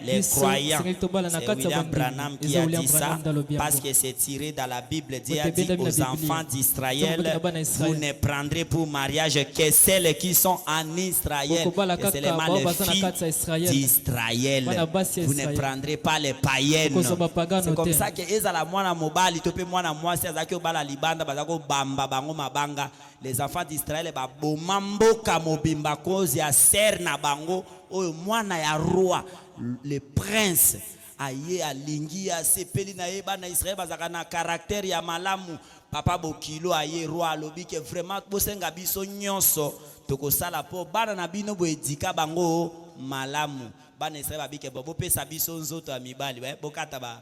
les croyants. C'est William Branham qui a dit ça parce que c'est tiré dans la Bible. Dieu a dit aux enfants d'Israël, vous ne prendrez pour mariage que celles qui sont en Israël. Et c'est les filles d'Israël. Vous ne prendrez pas les païennes. C'est comme ça que Ezala mwana mobali tope mwana mwasi azaki obala libanda bazako bamba bango mabanga. Les enfants d'Israël ba bomambo kamobimba kozi ya ser na bango oyo mwana ya roi le prince aye alingi ya sepeli na ye bana Israël bazaka na caractère ya malamu papa bokilo aye roi alobi ke vraiment bosenga biso nyonso tokosala po bana na bino bo edika bango malamu bana Israël babike bobo pesa biso nzoto ya mibali bokata ba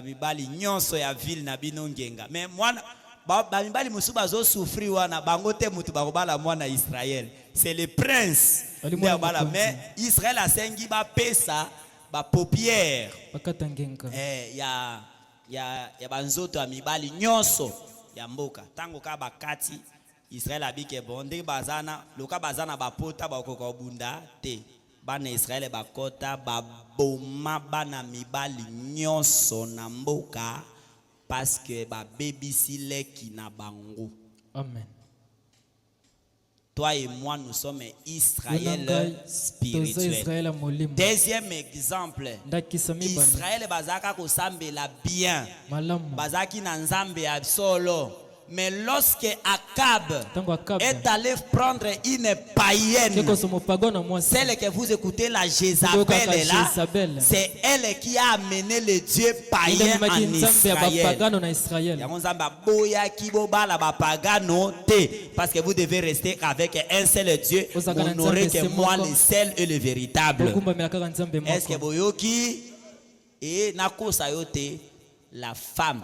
mibali nyonso ya ville na bino ngenga mais mwana ba mibali musu bazo souffrir wana bango te mutu bakobala mwana Israël c'est le prince mais Israël a sengi ba pesa ba paupière ya banzoto ya mibali nyonso ya mboka tango ka bakati Israël abike bonde bazana loka bazana bapota bakoka bunda te bana Israël bakota baboma bana mibali nyonso na mboka parce que ba baby sile qui na bango. Amen. Toi et moi nous sommes Israël spirituel. Deuxième exemple, Israël bazaka ko sambela bien. Bazaki na nzambe ya solo. Mais lorsque Akab est allé prendre une païenne, celle que vous écoutez, la Jézabel là, c'est elle qui a amené le Dieu païen en Israël. Parce que vous devez rester avec un seul Dieu. Vous n'aurez que moi le seul et le véritable. Est-ce que vous yoki et nako sayote la femme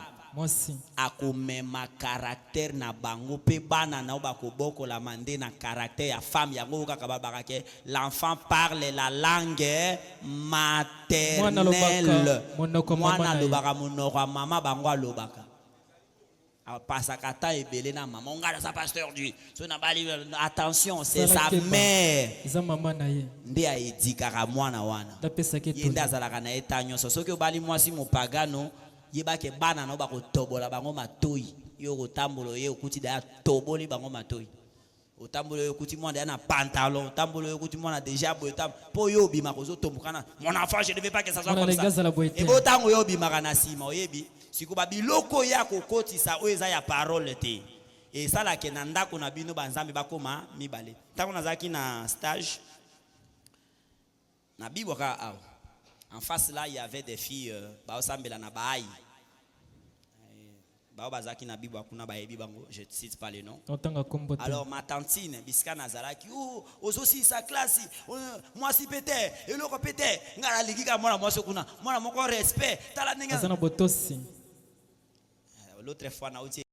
akomema caractère na bango pe bana na bakoboko la mande na caractère ya femme yango kaka babaka ke l'enfant parle la langue maternelle mwana lobaka monoko mama bango alobaka pasaka ta ebele na mama ngala sa pasteur du so na bali attention c'est sa mère nde a edikaka mwana wana yenda azalaka na etanyo soki obali mwasi mopagano yebake bana no bako tobola bango matoi yo kotambolo ye okuti da toboli bango matoi otambolo yo okuti mwana na pantalon otambolo yo okuti mwana déjà boy tam po yo bima kozo tombukana mon enfant je ne veux pas que ça soit comme ça et botango yo bima na sima oyebi sikuba biloko ya kokotisa o eza ya parole te et ça la ke na ndako na bino banzambe bakoma mibale tango nazaki na stage na biboka aw en face là il y avait des filles baosambela na baai bazaki na bibo akuna baebi bango je cite pas les noms. Alors ma tantine biska nazalaki ozosi sa classe moi si pété et le pété ngala ligika mwana moi sokuna mwana moko respect tala ninga botosi l'autre fois na